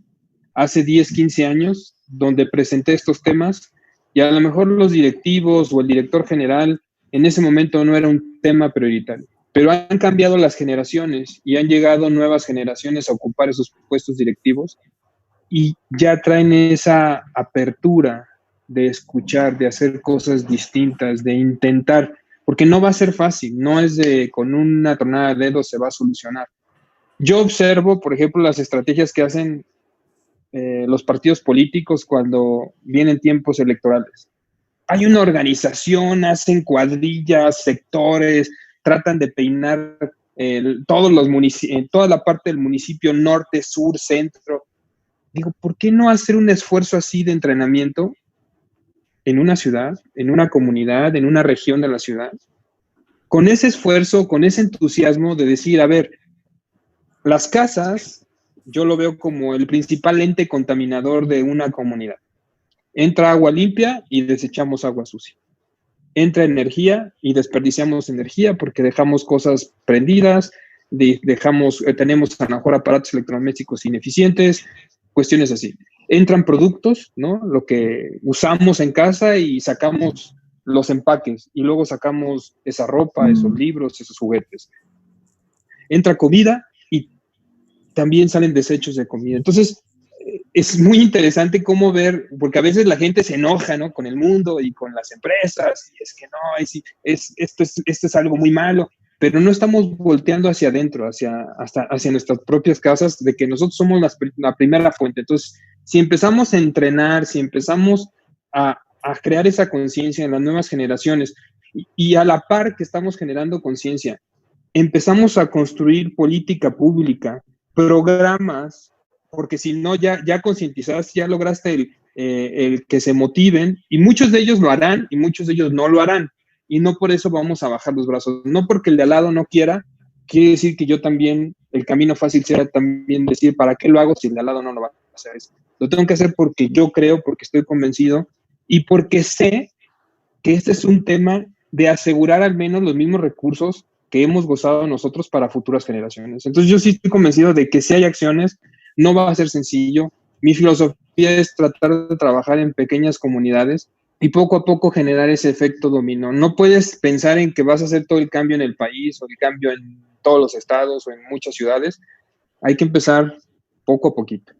hace 10, 15 años, donde presenté estos temas, y a lo mejor los directivos o el director general en ese momento no era un tema prioritario. Pero han cambiado las generaciones y han llegado nuevas generaciones a ocupar esos puestos directivos y ya traen esa apertura de escuchar, de hacer cosas distintas, de intentar, porque no va a ser fácil, no es de con una tronada de dedos se va a solucionar. Yo observo, por ejemplo, las estrategias que hacen los partidos políticos cuando vienen tiempos electorales. Hay una organización, hacen cuadrillas, sectores, tratan de peinar toda la parte del municipio, norte, sur, centro. Digo, ¿por qué no hacer un esfuerzo así de entrenamiento en una ciudad, en una comunidad, en una región de la ciudad? Con ese esfuerzo, con ese entusiasmo de decir, a ver, las casas, yo lo veo como el principal ente contaminador de una comunidad. Entra agua limpia y desechamos agua sucia. Entra energía y desperdiciamos energía porque dejamos cosas prendidas, tenemos a lo mejor aparatos electrodomésticos ineficientes, cuestiones así. Entran productos, ¿no? Lo que usamos en casa y sacamos los empaques y luego sacamos esa ropa, esos libros, esos juguetes. Entra comida y también salen desechos de comida. Entonces, es muy interesante cómo ver, porque a veces la gente se enoja, ¿no? Con el mundo y con las empresas, y es que no, esto es algo muy malo, pero no estamos volteando hacia adentro, hacia nuestras propias casas, de que nosotros somos la primera fuente. Entonces, si empezamos a entrenar, si empezamos a crear esa conciencia en las nuevas generaciones, y a la par que estamos generando conciencia, empezamos a construir política pública, programas, porque si no, ya concientizaste, ya lograste el que se motiven, y muchos de ellos lo harán, y muchos de ellos no lo harán, y no por eso vamos a bajar los brazos, no porque el de al lado no quiera, quiere decir que yo también, el camino fácil será también decir, ¿para qué lo hago si el de al lado no lo va a hacer? Lo tengo que hacer porque yo creo, porque estoy convencido, y porque sé que este es un tema de asegurar al menos los mismos recursos que hemos gozado nosotros para futuras generaciones. Entonces yo sí estoy convencido de que si hay acciones, no va a ser sencillo. Mi filosofía es tratar de trabajar en pequeñas comunidades, y poco a poco generar ese efecto dominó. No puedes pensar en que vas a hacer todo el cambio en el país o el cambio en todos los estados o en muchas ciudades. Hay que empezar poco a poquito.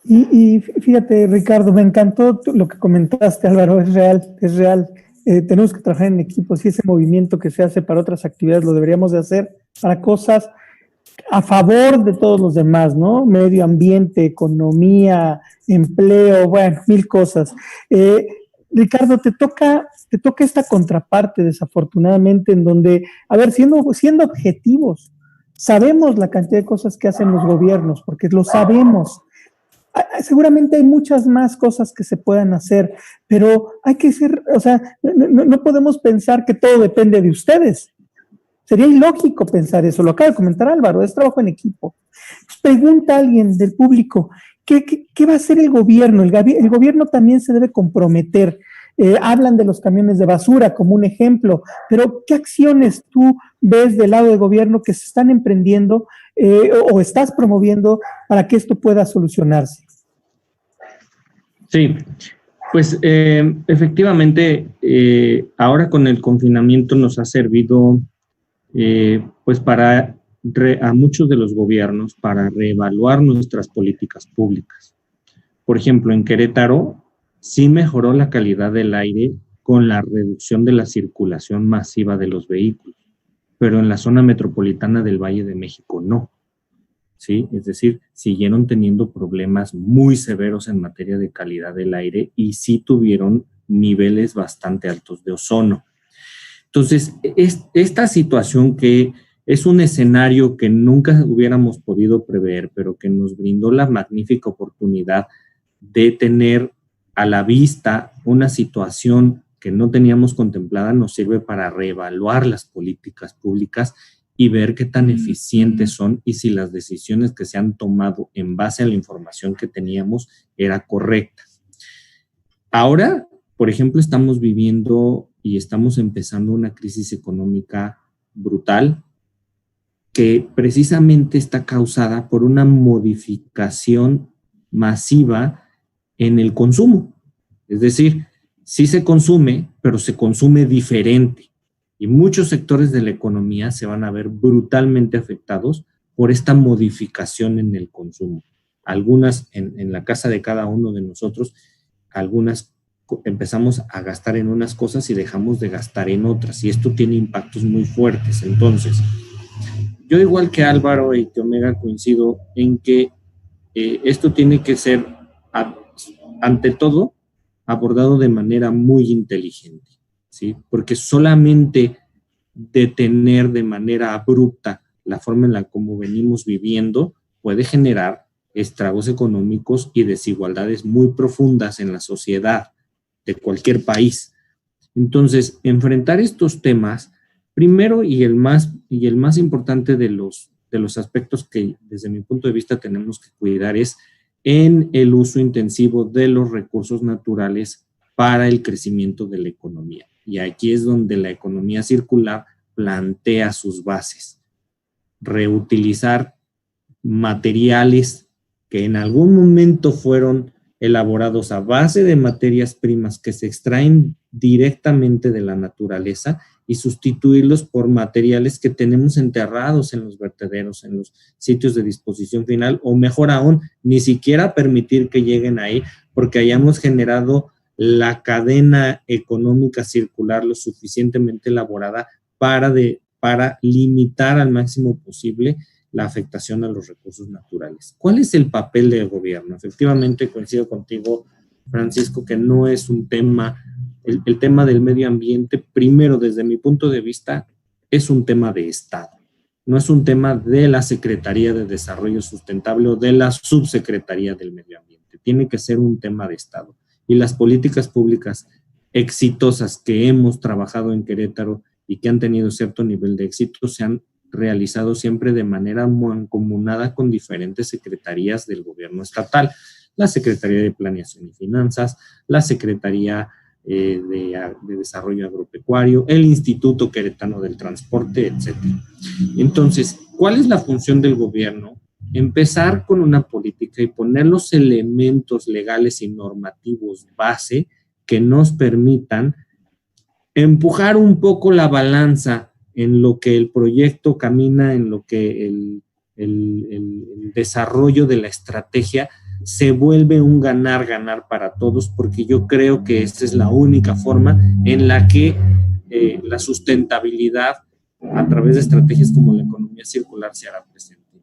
Y fíjate, Ricardo, me encantó lo que comentaste, Álvaro, es real, es real. Tenemos que trabajar en equipos y ese movimiento que se hace para otras actividades lo deberíamos de hacer para cosas a favor de todos los demás, ¿no? Medio ambiente, economía, empleo, bueno, mil cosas. Ricardo, te toca esta contraparte, desafortunadamente, en donde, a ver, siendo objetivos, sabemos la cantidad de cosas que hacen los gobiernos, porque lo sabemos. Seguramente hay muchas más cosas que se puedan hacer, pero hay que ser, o sea, no podemos pensar que todo depende de ustedes. Sería ilógico pensar eso, lo acaba de comentar Álvaro, es trabajo en equipo. Pregunta a alguien del público, ¿qué va a hacer el gobierno? El gobierno también se debe comprometer. Hablan de los camiones de basura como un ejemplo, pero ¿qué acciones tú ves del lado del gobierno que se están emprendiendo o estás promoviendo para que esto pueda solucionarse? Sí, pues efectivamente, ahora con el confinamiento nos ha servido pues para a muchos de los gobiernos para reevaluar nuestras políticas públicas. Por ejemplo, en Querétaro sí mejoró la calidad del aire con la reducción de la circulación masiva de los vehículos, pero en la zona metropolitana del Valle de México no. ¿Sí? Es decir, siguieron teniendo problemas muy severos en materia de calidad del aire y sí tuvieron niveles bastante altos de ozono. Entonces, esta situación que es un escenario que nunca hubiéramos podido prever, pero que nos brindó la magnífica oportunidad de tener a la vista una situación que no teníamos contemplada, nos sirve para reevaluar las políticas públicas y ver qué tan eficientes son y si las decisiones que se han tomado en base a la información que teníamos era correcta. Ahora, por ejemplo, estamos viviendo y estamos empezando una crisis económica brutal que precisamente está causada por una modificación masiva en el consumo. Es decir, sí se consume, pero se consume diferente. Y muchos sectores de la economía se van a ver brutalmente afectados por esta modificación en el consumo. Algunas en la casa de cada uno de nosotros, algunas empezamos a gastar en unas cosas y dejamos de gastar en otras. Y esto tiene impactos muy fuertes. Entonces, yo igual que Álvaro y que Omega coincido en que esto tiene que ser, ante todo, abordado de manera muy inteligente. ¿Sí? Porque solamente detener de manera abrupta la forma en la como venimos viviendo puede generar estragos económicos y desigualdades muy profundas en la sociedad de cualquier país. Entonces, enfrentar estos temas, primero y el más importante de los aspectos que desde mi punto de vista tenemos que cuidar es en el uso intensivo de los recursos naturales para el crecimiento de la economía. Y aquí es donde la economía circular plantea sus bases. Reutilizar materiales que en algún momento fueron elaborados a base de materias primas que se extraen directamente de la naturaleza y sustituirlos por materiales que tenemos enterrados en los vertederos, en los sitios de disposición final, o mejor aún, ni siquiera permitir que lleguen ahí porque hayamos generado la cadena económica circular lo suficientemente elaborada para limitar al máximo posible la afectación a los recursos naturales. ¿Cuál es el papel del gobierno? Efectivamente, coincido contigo, Francisco, que no es un tema, el tema del medio ambiente, primero, desde mi punto de vista, es un tema de Estado. No es un tema de la Secretaría de Desarrollo Sustentable o de la Subsecretaría del Medio Ambiente. Tiene que ser un tema de Estado. Y las políticas públicas exitosas que hemos trabajado en Querétaro y que han tenido cierto nivel de éxito se han realizado siempre de manera mancomunada con diferentes secretarías del gobierno estatal. La Secretaría de Planeación y Finanzas, la Secretaría de Desarrollo Agropecuario, el Instituto Queretano del Transporte, etc. Entonces, ¿cuál es la función del gobierno? Empezar con una política y poner los elementos legales y normativos base que nos permitan empujar un poco la balanza en lo que el proyecto camina, en lo que el desarrollo de la estrategia se vuelve un ganar-ganar para todos, porque yo creo que esa es la única forma en la que la sustentabilidad a través de estrategias como la economía circular se hará presente.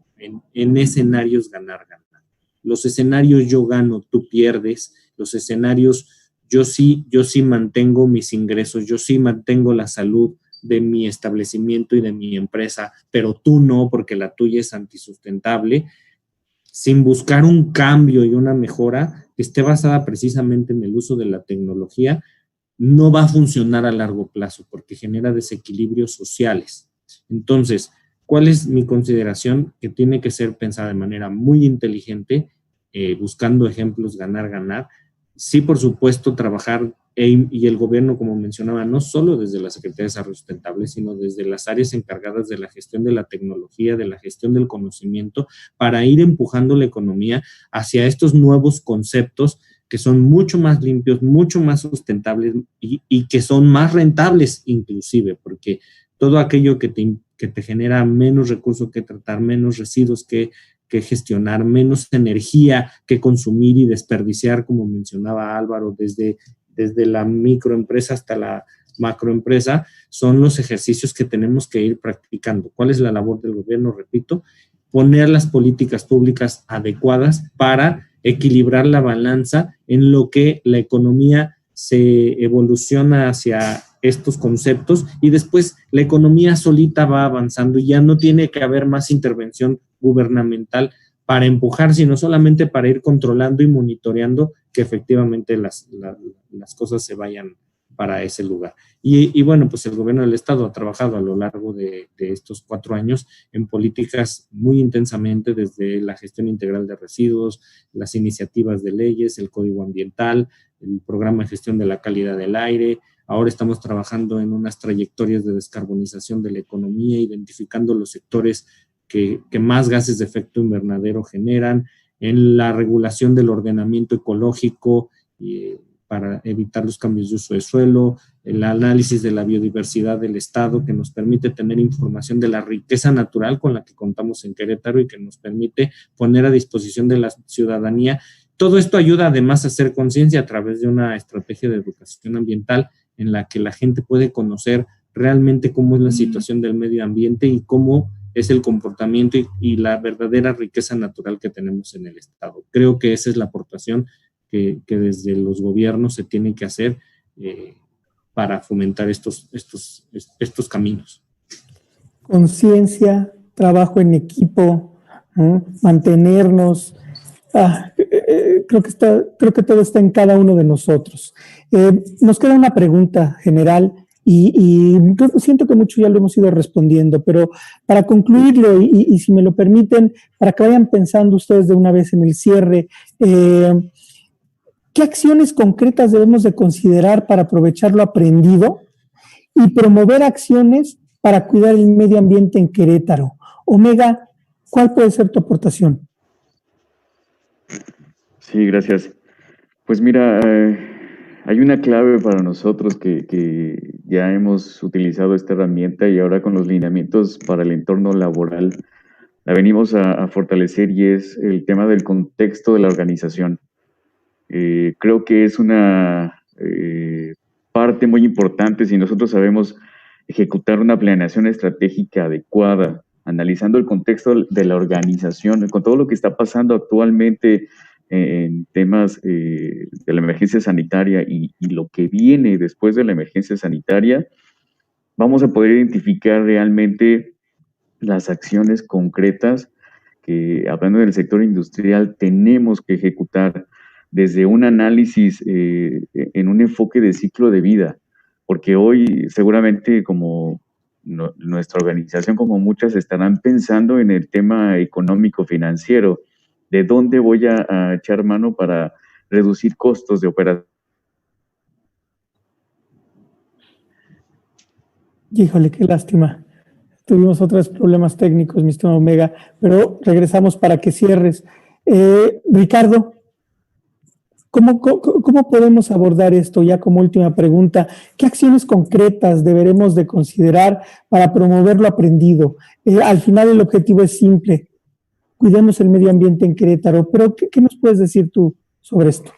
En escenarios ganar-ganar. Los escenarios yo gano, tú pierdes. Los escenarios yo sí mantengo mis ingresos, yo sí mantengo la salud de mi establecimiento y de mi empresa, pero tú no, porque la tuya es antisustentable, sin buscar un cambio y una mejora que esté basada precisamente en el uso de la tecnología, no va a funcionar a largo plazo porque genera desequilibrios sociales. Entonces, ¿cuál es mi consideración? Que tiene que ser pensada de manera muy inteligente, buscando ejemplos ganar-ganar. Sí, por supuesto, trabajar y el gobierno, como mencionaba, no solo desde la Secretaría de Desarrollo Sustentable, sino desde las áreas encargadas de la gestión de la tecnología, de la gestión del conocimiento, para ir empujando la economía hacia estos nuevos conceptos que son mucho más limpios, mucho más sustentables y que son más rentables inclusive, porque todo aquello que te genera menos recursos que tratar, menos residuos que gestionar, menos energía que consumir y desperdiciar, como mencionaba Álvaro, desde la microempresa hasta la macroempresa, son los ejercicios que tenemos que ir practicando. ¿Cuál es la labor del gobierno? Repito, poner las políticas públicas adecuadas para equilibrar la balanza en lo que la economía se evoluciona hacia estos conceptos y después la economía solita va avanzando y ya no tiene que haber más intervención gubernamental para empujar, sino solamente para ir controlando y monitoreando que efectivamente las cosas se vayan para ese lugar. Y bueno, pues el gobierno del Estado ha trabajado a lo largo de estos 4 años en políticas muy intensamente, desde la gestión integral de residuos, las iniciativas de leyes, el código ambiental, el programa de gestión de la calidad del aire. Ahora estamos trabajando en unas trayectorias de descarbonización de la economía, identificando los sectores que más gases de efecto invernadero generan, en la regulación del ordenamiento ecológico para evitar los cambios de uso de suelo, el análisis de la biodiversidad del Estado, que nos permite tener información de la riqueza natural con la que contamos en Querétaro y que nos permite poner a disposición de la ciudadanía. Todo esto ayuda además a hacer conciencia a través de una estrategia de educación ambiental en la que la gente puede conocer realmente cómo es la situación del medio ambiente y cómo es el comportamiento y la verdadera riqueza natural que tenemos en el Estado. Creo que esa es la aportación que desde los gobiernos se tiene que hacer para fomentar estos caminos. Conciencia, trabajo en equipo, mantenernos. Creo que todo está en cada uno de nosotros. Nos queda una pregunta general y siento que mucho ya lo hemos ido respondiendo, pero para concluirlo y si me lo permiten, para que vayan pensando ustedes de una vez en el cierre, ¿qué acciones concretas debemos de considerar para aprovechar lo aprendido y promover acciones para cuidar el medio ambiente en Querétaro? Omega, ¿cuál puede ser tu aportación? Sí, gracias. Pues mira, hay una clave para nosotros que ya hemos utilizado esta herramienta y ahora con los lineamientos para el entorno laboral la venimos a fortalecer y es el tema del contexto de la organización. Creo que es una parte muy importante si nosotros sabemos ejecutar una planeación estratégica adecuada, analizando el contexto de la organización, con todo lo que está pasando actualmente en temas de la emergencia sanitaria y lo que viene después de la emergencia sanitaria, vamos a poder identificar realmente las acciones concretas que, hablando del sector industrial, tenemos que ejecutar desde un análisis en un enfoque de ciclo de vida, porque hoy seguramente como nuestra organización, como muchas, estarán pensando en el tema económico financiero, de dónde voy a echar mano para reducir costos de operación. Híjole, qué lástima. Tuvimos otros problemas técnicos, mi estimado Omega, pero regresamos para que cierres. Ricardo. ¿Cómo podemos abordar esto ya como última pregunta? ¿Qué acciones concretas deberemos de considerar para promover lo aprendido? Al final el objetivo es simple, cuidemos el medio ambiente en Querétaro, pero ¿qué nos puedes decir tú sobre esto?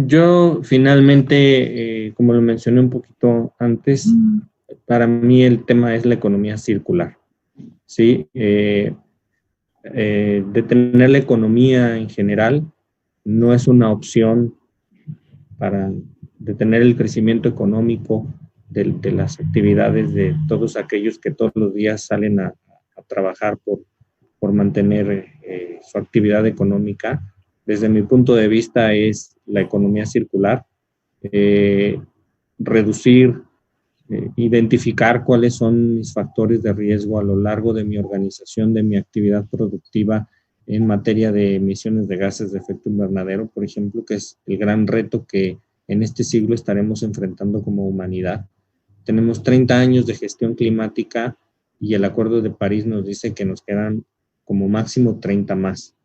Yo finalmente, como lo mencioné un poquito antes, para mí el tema es la economía circular, ¿sí? Detener la economía en general no es una opción para detener el crecimiento económico de las actividades de todos aquellos que todos los días salen a trabajar por mantener su actividad económica. Desde mi punto de vista es la economía circular, reducir, identificar cuáles son mis factores de riesgo a lo largo de mi organización, de mi actividad productiva en materia de emisiones de gases de efecto invernadero, por ejemplo, que es el gran reto que en este siglo estaremos enfrentando como humanidad. Tenemos 30 años de gestión climática y el Acuerdo de París nos dice que nos quedan como máximo 30 más.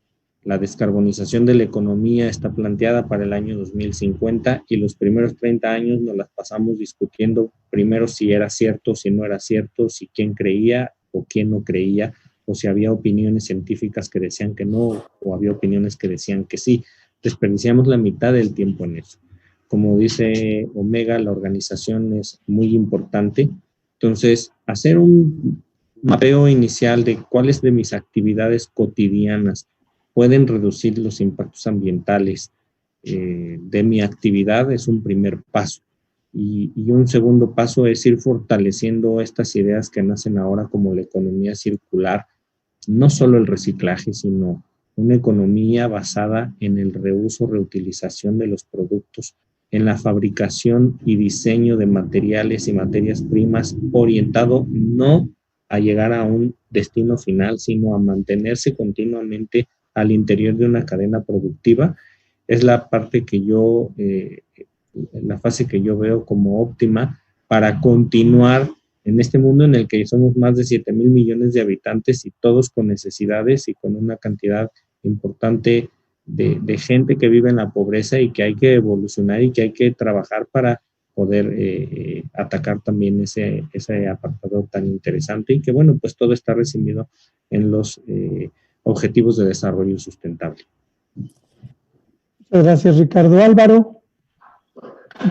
La descarbonización de la economía está planteada para el año 2050 y los primeros 30 años nos las pasamos discutiendo primero si era cierto, si no era cierto, si quién creía o quién no creía, o si había opiniones científicas que decían que no, o había opiniones que decían que sí. Desperdiciamos la mitad del tiempo en eso. Como dice Omega, la organización es muy importante. Entonces, hacer un mapeo inicial de cuáles de mis actividades cotidianas pueden reducir los impactos ambientales de mi actividad es un primer paso. Y un segundo paso es ir fortaleciendo estas ideas que nacen ahora como la economía circular, no solo el reciclaje, sino una economía basada en el reuso, reutilización de los productos, en la fabricación y diseño de materiales y materias primas, orientado no a llegar a un destino final, sino a mantenerse continuamente al interior de una cadena productiva. Es la parte que yo, la fase que yo veo como óptima para continuar en este mundo en el que somos más de 7,000 millones de habitantes y todos con necesidades y con una cantidad importante de gente que vive en la pobreza y que hay que evolucionar y que hay que trabajar para poder atacar también ese apartado tan interesante y que, bueno, pues todo está resumido en los objetivos de desarrollo sustentable. Muchas gracias, Ricardo. Álvaro,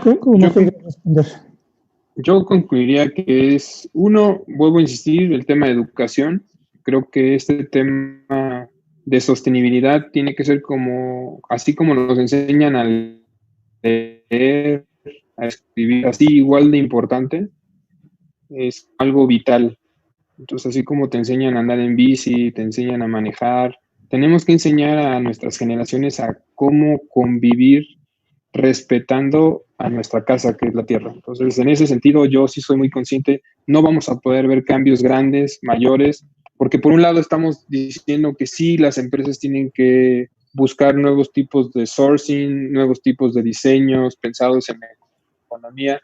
¿cómo puedes responder? Yo concluiría que es, uno, vuelvo a insistir, el tema de educación. Creo que este tema de sostenibilidad tiene que ser como, así como nos enseñan a leer, a escribir, así igual de importante, es algo vital. Entonces, así como te enseñan a andar en bici, te enseñan a manejar, tenemos que enseñar a nuestras generaciones a cómo convivir respetando a nuestra casa, que es la tierra. Entonces, en ese sentido, yo sí soy muy consciente, no vamos a poder ver cambios grandes, mayores, porque por un lado estamos diciendo que sí, las empresas tienen que buscar nuevos tipos de sourcing, nuevos tipos de diseños pensados en la economía,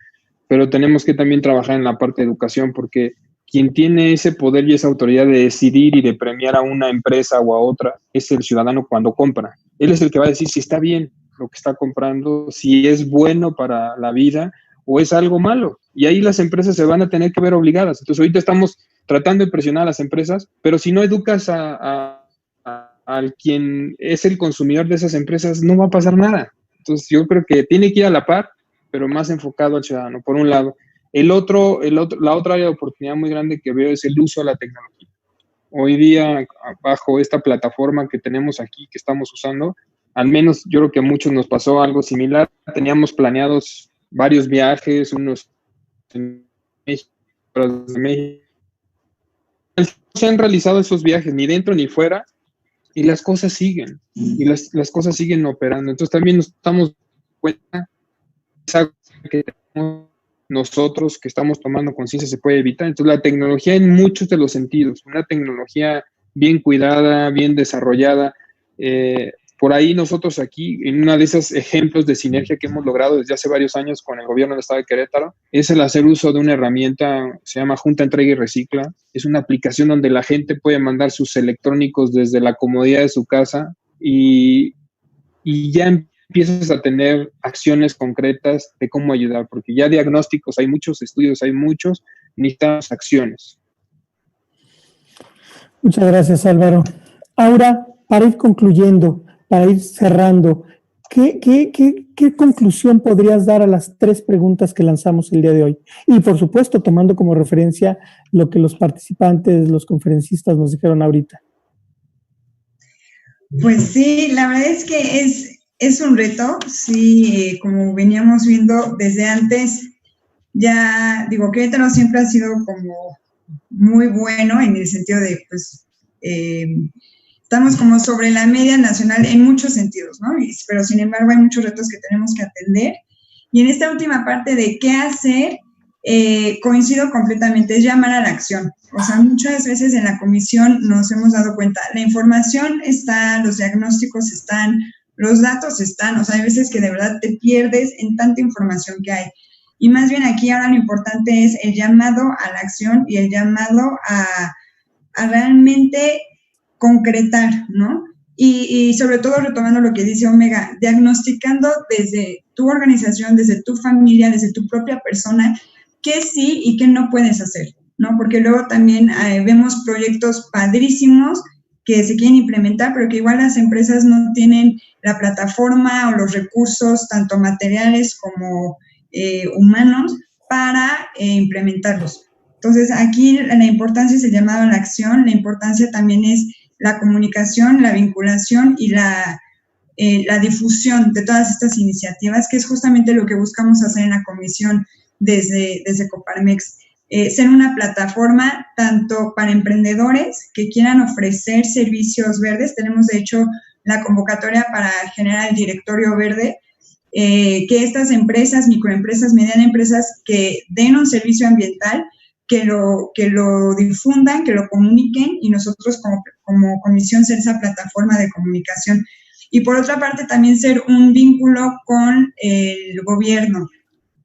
pero tenemos que también trabajar en la parte de educación, porque quien tiene ese poder y esa autoridad de decidir y de premiar a una empresa o a otra es el ciudadano cuando compra. Él es el que va a decir si está bien lo que está comprando, si es bueno para la vida o es algo malo. Y ahí las empresas se van a tener que ver obligadas. Entonces ahorita estamos tratando de presionar a las empresas, pero si no educas al quien es el consumidor de esas empresas, no va a pasar nada. Entonces yo creo que tiene que ir a la par, pero más enfocado al ciudadano, por un lado. La otra área de oportunidad muy grande que veo es el uso de la tecnología. Hoy día, bajo esta plataforma que tenemos aquí, que estamos usando, al menos yo creo que a muchos nos pasó algo similar. Teníamos planeados varios viajes, unos en México, otros de México. No se han realizado esos viajes, ni dentro ni fuera, y las cosas siguen, y las cosas siguen operando. Entonces también nos damos cuenta que nosotros que estamos tomando conciencia se puede evitar. Entonces la tecnología en muchos de los sentidos, una tecnología bien cuidada, bien desarrollada, por ahí nosotros aquí, en uno de esos ejemplos de sinergia que hemos logrado desde hace varios años con el gobierno del estado de Querétaro, es el hacer uso de una herramienta, se llama Junta Entrega y Recicla. Es una aplicación donde la gente puede mandar sus electrónicos desde la comodidad de su casa y ya empiezas a tener acciones concretas de cómo ayudar, porque ya diagnósticos hay muchos, estudios hay muchos, necesitamos acciones. Muchas gracias, Álvaro. Ahora, para ir concluyendo, para ir cerrando, ¿qué conclusión podrías dar a las 3 preguntas que lanzamos el día de hoy? Y, por supuesto, tomando como referencia lo que los participantes, los conferencistas nos dijeron ahorita. Pues sí, la verdad es que es un reto, sí, como veníamos viendo desde antes, ya digo, Querétaro siempre ha sido como muy bueno en el sentido de, pues, estamos como sobre la media nacional en muchos sentidos, ¿no? Pero sin embargo hay muchos retos que tenemos que atender. Y en esta última parte de qué hacer, coincido completamente, es llamar a la acción. O sea, muchas veces en la comisión nos hemos dado cuenta, la información está, los diagnósticos están, los datos están, o sea, hay veces que de verdad te pierdes en tanta información que hay. Y más bien aquí ahora lo importante es el llamado a la acción y el llamado a realmente concretar, ¿no? Y sobre todo retomando lo que dice Omega, diagnosticando desde tu organización, desde tu familia, desde tu propia persona, qué sí y qué no puedes hacer, ¿no? Porque luego también vemos proyectos padrísimos que se quieren implementar, pero que igual las empresas no tienen la plataforma o los recursos, tanto materiales como humanos, para implementarlos. Entonces, aquí la importancia es el llamado a la acción, la importancia también es la comunicación, la vinculación y la difusión de todas estas iniciativas, que es justamente lo que buscamos hacer en la comisión desde Coparmex. Ser una plataforma tanto para emprendedores que quieran ofrecer servicios verdes. Tenemos, de hecho, la convocatoria para generar el directorio verde, que estas empresas, microempresas, medianas empresas que den un servicio ambiental, que lo difundan, que lo comuniquen y nosotros como comisión ser esa plataforma de comunicación. Y por otra parte también ser un vínculo con el gobierno.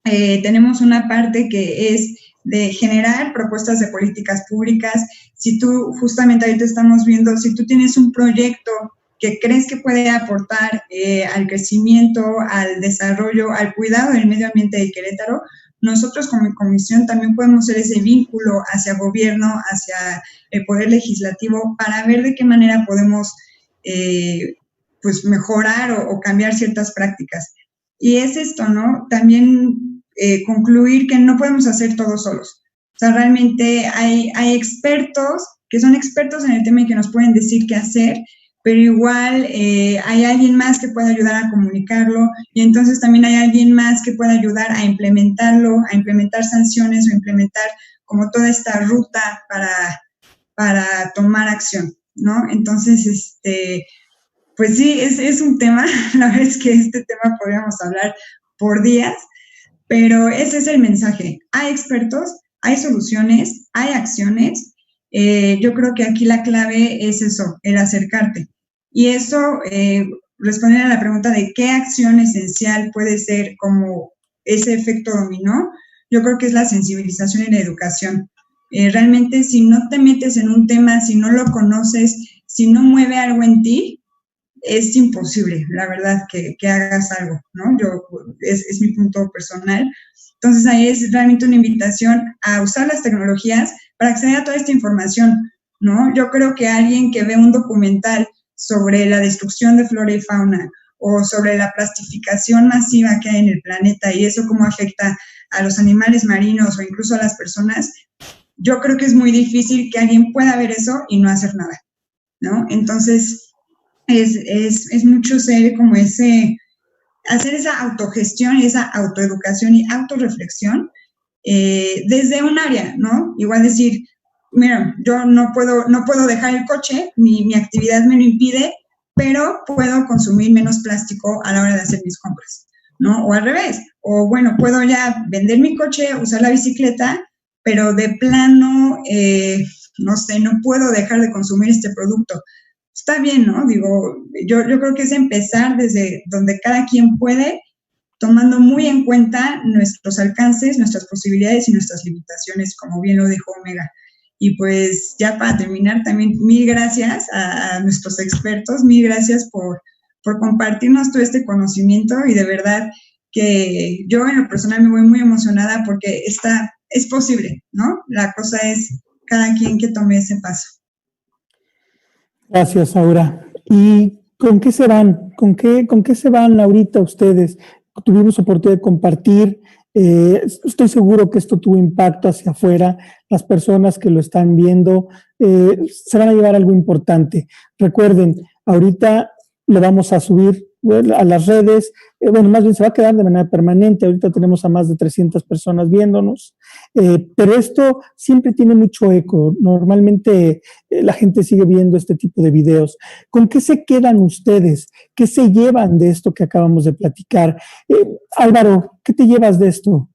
Tenemos una parte que es de generar propuestas de políticas públicas. Si tú, justamente ahorita estamos viendo, si tú tienes un proyecto que crees que puede aportar al crecimiento, al desarrollo, al cuidado del medio ambiente de Querétaro, nosotros como comisión también podemos ser ese vínculo hacia gobierno, hacia el poder legislativo, para ver de qué manera podemos pues mejorar o cambiar ciertas prácticas. Y es esto, ¿no? También concluir que no podemos hacer todo solos. O sea, realmente hay expertos que son expertos en el tema y que nos pueden decir qué hacer, pero igual hay alguien más que pueda ayudar a comunicarlo, y entonces también hay alguien más que pueda ayudar a implementarlo, a implementar sanciones o implementar como toda esta ruta para tomar acción, ¿no? Entonces, pues sí, es un tema, la verdad es que este tema podríamos hablar por días, pero ese es el mensaje. Hay expertos, hay soluciones, hay acciones. Yo creo que aquí la clave es eso, el acercarte. Y eso, responder a la pregunta de qué acción esencial puede ser como ese efecto dominó, yo creo que es la sensibilización y la educación. Realmente, si no te metes en un tema, si no lo conoces, si no mueve algo en ti, es imposible, la verdad, que hagas algo, ¿no? Es mi punto personal. Entonces, ahí es realmente una invitación a usar las tecnologías para acceder a toda esta información, ¿no? Yo creo que alguien que ve un documental sobre la destrucción de flora y fauna o sobre la plastificación masiva que hay en el planeta y eso cómo afecta a los animales marinos o incluso a las personas, yo creo que es muy difícil que alguien pueda ver eso y no hacer nada, ¿no? Entonces, es mucho ser como hacer esa autogestión y esa autoeducación y autorreflexión desde un área, ¿no? Igual decir, mira, yo no puedo dejar el coche, mi actividad me lo impide, pero puedo consumir menos plástico a la hora de hacer mis compras, ¿no? O al revés, o bueno, puedo ya vender mi coche, usar la bicicleta, pero de plano, no sé, no puedo dejar de consumir este producto. Está bien, ¿no? Digo, yo creo que es empezar desde donde cada quien puede, tomando muy en cuenta nuestros alcances, nuestras posibilidades y nuestras limitaciones, como bien lo dijo Omega. Y pues ya para terminar, también mil gracias a nuestros expertos, mil gracias por por compartirnos todo este conocimiento y de verdad que yo en lo personal me voy muy emocionada porque es posible, ¿no? La cosa es cada quien que tome ese paso. Gracias, Aura. ¿Y con qué se van? ¿Con qué se van ahorita ustedes? Tuvimos oportunidad de compartir. Estoy seguro que esto tuvo impacto hacia afuera. Las personas que lo están viendo se van a llevar algo importante. Recuerden, ahorita lo vamos a subir a las redes. Bueno, más bien se va a quedar de manera permanente. Ahorita tenemos a más de 300 personas viéndonos. Pero esto siempre tiene mucho eco. Normalmente la gente sigue viendo este tipo de videos. ¿Con qué se quedan ustedes? ¿Qué se llevan de esto que acabamos de platicar? Álvaro, ¿qué te llevas de esto?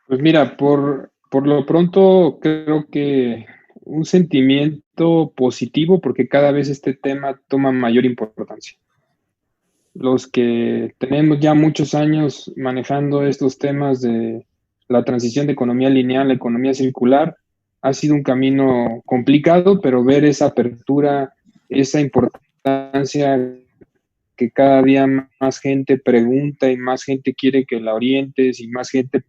Pues mira, por lo pronto creo que un sentimiento positivo porque cada vez este tema toma mayor importancia. Los que tenemos ya muchos años manejando estos temas de la transición de economía lineal a economía circular, ha sido un camino complicado, pero ver esa apertura, esa importancia que cada día más gente pregunta y más gente quiere que la orientes y más gente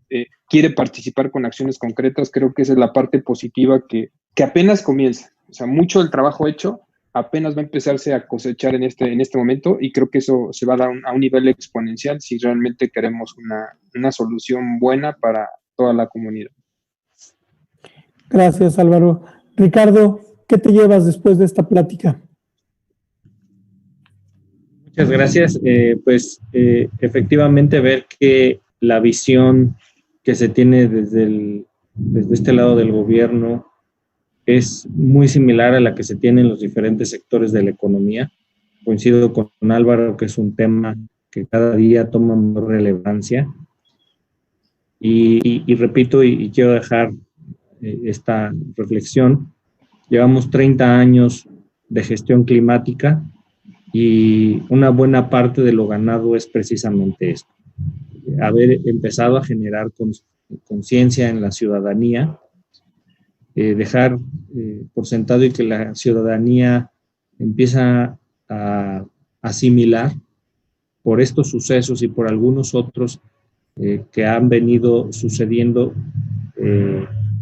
quiere participar con acciones concretas, creo que esa es la parte positiva que apenas comienza. O sea, mucho del trabajo hecho apenas va a empezarse a cosechar en este momento y creo que eso se va a dar a un nivel exponencial si realmente queremos una solución buena para toda la comunidad. Gracias, Álvaro. Ricardo, ¿qué te llevas después de esta plática? Muchas gracias. Efectivamente ver que la visión que se tiene desde este lado del gobierno es muy similar a la que se tiene en los diferentes sectores de la economía. Coincido con Álvaro que es un tema que cada día toma más relevancia. Y repito, y quiero dejar esta reflexión, llevamos 30 años de gestión climática y una buena parte de lo ganado es precisamente esto. Haber empezado a generar conciencia en la ciudadanía, dejar por sentado y que la ciudadanía empieza a asimilar por estos sucesos y por algunos otros que han venido sucediendo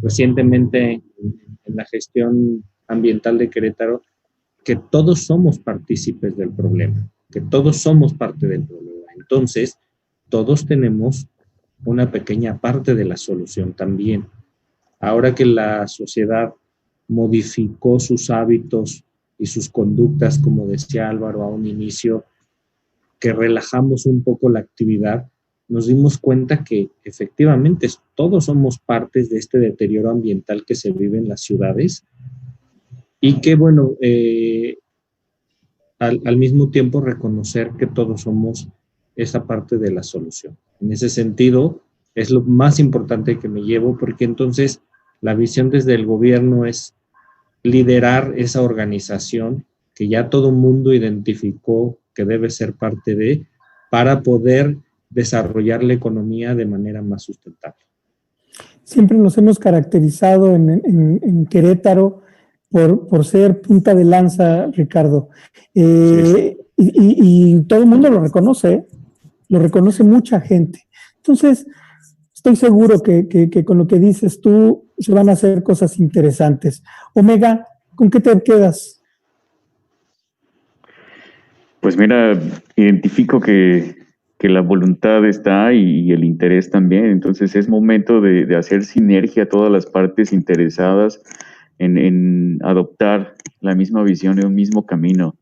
recientemente en la gestión ambiental de Querétaro, que todos somos partícipes del problema, que todos somos parte del problema. Entonces, todos tenemos una pequeña parte de la solución también. Ahora que la sociedad modificó sus hábitos y sus conductas, como decía Álvaro a un inicio, que relajamos un poco la actividad, nos dimos cuenta que efectivamente todos somos partes de este deterioro ambiental que se vive en las ciudades y que, bueno, al mismo tiempo reconocer que todos somos esa parte de la solución. En ese sentido, es lo más importante que me llevo, porque entonces la visión desde el gobierno es liderar esa organización que ya todo el mundo identificó que debe ser parte de, para poder desarrollar la economía de manera más sustentable. Siempre nos hemos caracterizado en Querétaro por ser punta de lanza, Ricardo. Y todo el mundo lo reconoce mucha gente. Entonces, estoy seguro que con lo que dices tú se van a hacer cosas interesantes. Omega, ¿con qué te quedas? Pues mira, identifico que la voluntad está y el interés también. Entonces es momento de hacer sinergia a todas las partes interesadas en adoptar la misma visión y un mismo camino.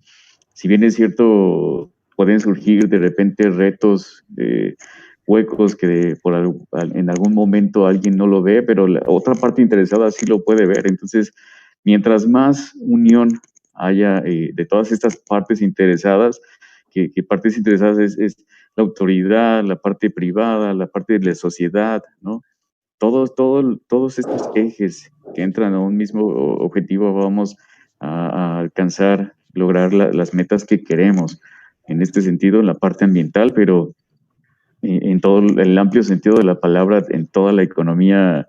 Si bien es cierto, pueden surgir de repente retos, huecos que en algún momento alguien no lo ve, pero la otra parte interesada sí lo puede ver. Entonces, mientras más unión haya de todas estas partes interesadas, que partes interesadas es la autoridad, la parte privada, la parte de la sociedad, ¿no? Todos estos ejes que entran a un mismo objetivo, vamos a alcanzar, lograr las metas que queremos. En este sentido, la parte ambiental, pero en todo el amplio sentido de la palabra, en toda la economía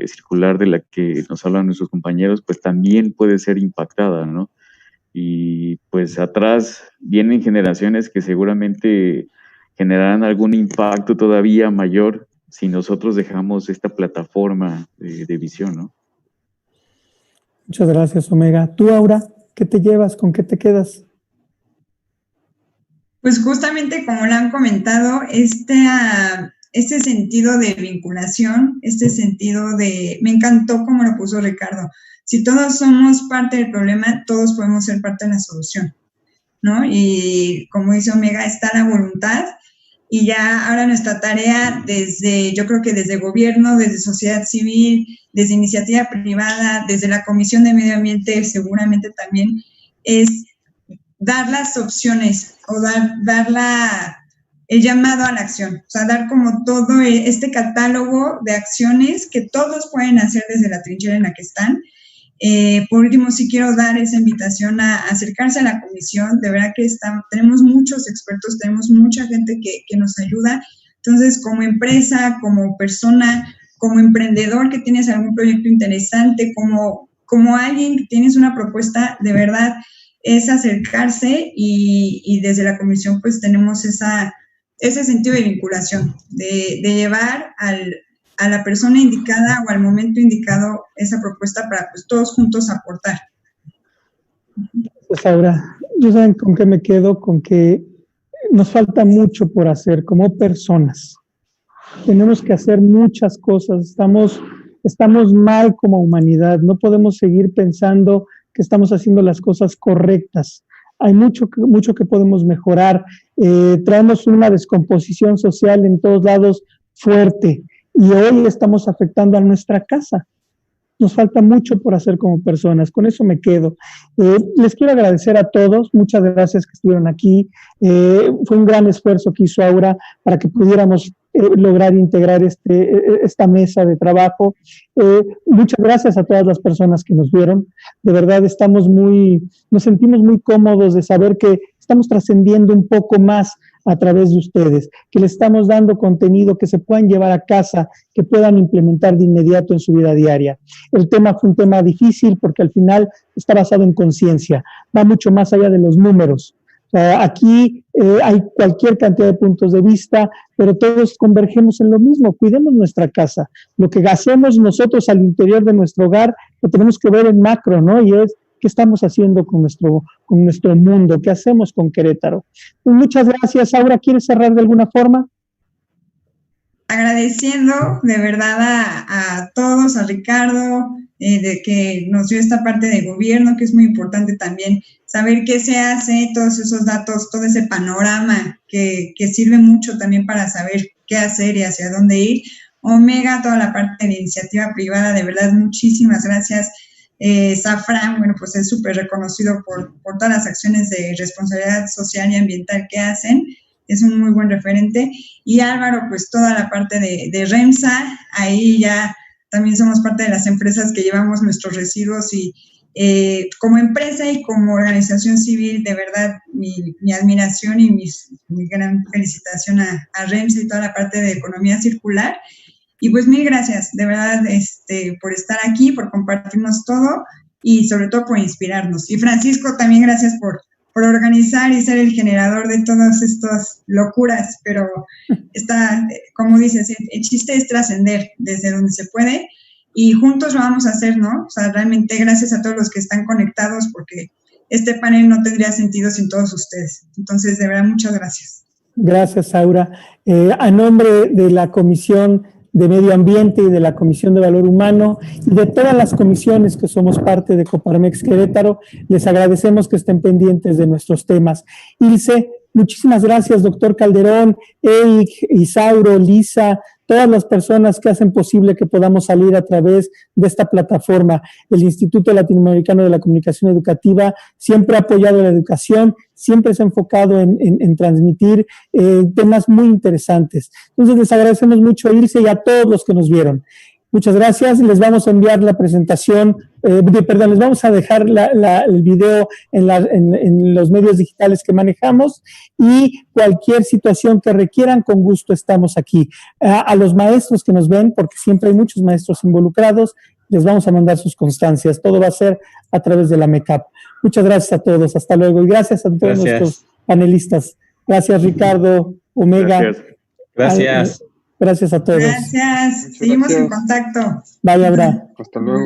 circular de la que nos hablan nuestros compañeros, pues también puede ser impactada, ¿no? y pues atrás vienen generaciones que seguramente generarán algún impacto todavía mayor si nosotros dejamos esta plataforma de visión, ¿no? Muchas gracias, Omega. Tú, Aura, ¿qué te llevas? ¿Con qué te quedas? Pues justamente como lo han comentado, este sentido de vinculación, este sentido de, me encantó como lo puso Ricardo, si todos somos parte del problema, todos podemos ser parte de la solución, ¿no? Y como dice Omega, está la voluntad y ya ahora nuestra tarea yo creo que desde gobierno, desde sociedad civil, desde iniciativa privada, desde la Comisión de Medio Ambiente seguramente también, es dar las opciones o dar el llamado a la acción, o sea, dar como todo este catálogo de acciones que todos pueden hacer desde la trinchera en la que están. Por último, sí quiero dar esa invitación a acercarse a la comisión. De verdad que tenemos muchos expertos, tenemos mucha gente que nos ayuda. Entonces, como empresa, como persona, como emprendedor que tienes algún proyecto interesante, como alguien que tienes una propuesta, de verdad, es acercarse y desde la comisión pues tenemos ese sentido de vinculación, de llevar a la persona indicada o al momento indicado esa propuesta para pues todos juntos aportar. Pues ahora, yo saben con qué me quedo, con que nos falta mucho por hacer como personas. Tenemos que hacer muchas cosas, estamos mal como humanidad, no podemos seguir pensando que estamos haciendo las cosas correctas. Hay mucho que podemos mejorar. Traemos una descomposición social en todos lados fuerte y hoy estamos afectando a nuestra casa. Nos falta mucho por hacer como personas. Con eso me quedo. Les quiero agradecer a todos. Muchas gracias que estuvieron aquí. Fue un gran esfuerzo que hizo Aura para que pudiéramos lograr integrar esta mesa de trabajo. Muchas gracias a todas las personas que nos vieron. De verdad nos sentimos muy cómodos de saber que estamos trascendiendo un poco más a través de ustedes, que les estamos dando contenido que se puedan llevar a casa, que puedan implementar de inmediato en su vida diaria. El tema fue un tema difícil porque al final está basado en conciencia, va mucho más allá de los números. Aquí hay cualquier cantidad de puntos de vista, pero todos convergemos en lo mismo, cuidemos nuestra casa. Lo que hacemos nosotros al interior de nuestro hogar, lo tenemos que ver en macro, ¿no? Y es qué estamos haciendo con nuestro mundo, qué hacemos con Querétaro. Pues muchas gracias. Aura, ¿quieres cerrar de alguna forma? Agradeciendo de verdad a todos, a Ricardo, de que nos dio esta parte de gobierno, que es muy importante también saber qué se hace, todos esos datos, todo ese panorama que sirve mucho también para saber qué hacer y hacia dónde ir. Omega, toda la parte de iniciativa privada, de verdad, muchísimas gracias. Safran, bueno, pues es súper reconocido por todas las acciones de responsabilidad social y ambiental que hacen, es un muy buen referente. Y Álvaro, pues toda la parte de REMSA, ahí ya también somos parte de las empresas que llevamos nuestros residuos y como empresa y como organización civil, de verdad, mi admiración y mi gran felicitación a REMSA y toda la parte de economía circular. Y pues mil gracias, de verdad, por estar aquí, por compartirnos todo y sobre todo por inspirarnos. Y Francisco, también gracias por organizar y ser el generador de todas estas locuras, pero como dices, el chiste es trascender desde donde se puede y juntos lo vamos a hacer, ¿no? O sea, realmente gracias a todos los que están conectados porque este panel no tendría sentido sin todos ustedes. Entonces, de verdad, muchas gracias. Gracias, Aura. A nombre de la Comisión de Medio Ambiente y de la Comisión de Valor Humano y de todas las comisiones que somos parte de Coparmex Querétaro, les agradecemos que estén pendientes de nuestros temas. Ilse, muchísimas gracias, doctor Calderón, Eric, Isauro, Lisa, todas las personas que hacen posible que podamos salir a través de esta plataforma. El Instituto Latinoamericano de la Comunicación Educativa siempre ha apoyado la educación, siempre se ha enfocado en transmitir temas muy interesantes. Entonces les agradecemos mucho a Ilse y a todos los que nos vieron. Muchas gracias. Les vamos a enviar la presentación, les vamos a dejar el video en los medios digitales que manejamos y cualquier situación que requieran, con gusto estamos aquí. A los maestros que nos ven, porque siempre hay muchos maestros involucrados, les vamos a mandar sus constancias. Todo va a ser a través de la MECAP. Muchas gracias a todos. Hasta luego. Y gracias a todos nuestros panelistas. Gracias, Ricardo, Omega. Gracias. Gracias a todos. Gracias. Seguimos en contacto. Bye, Abra. Hasta luego.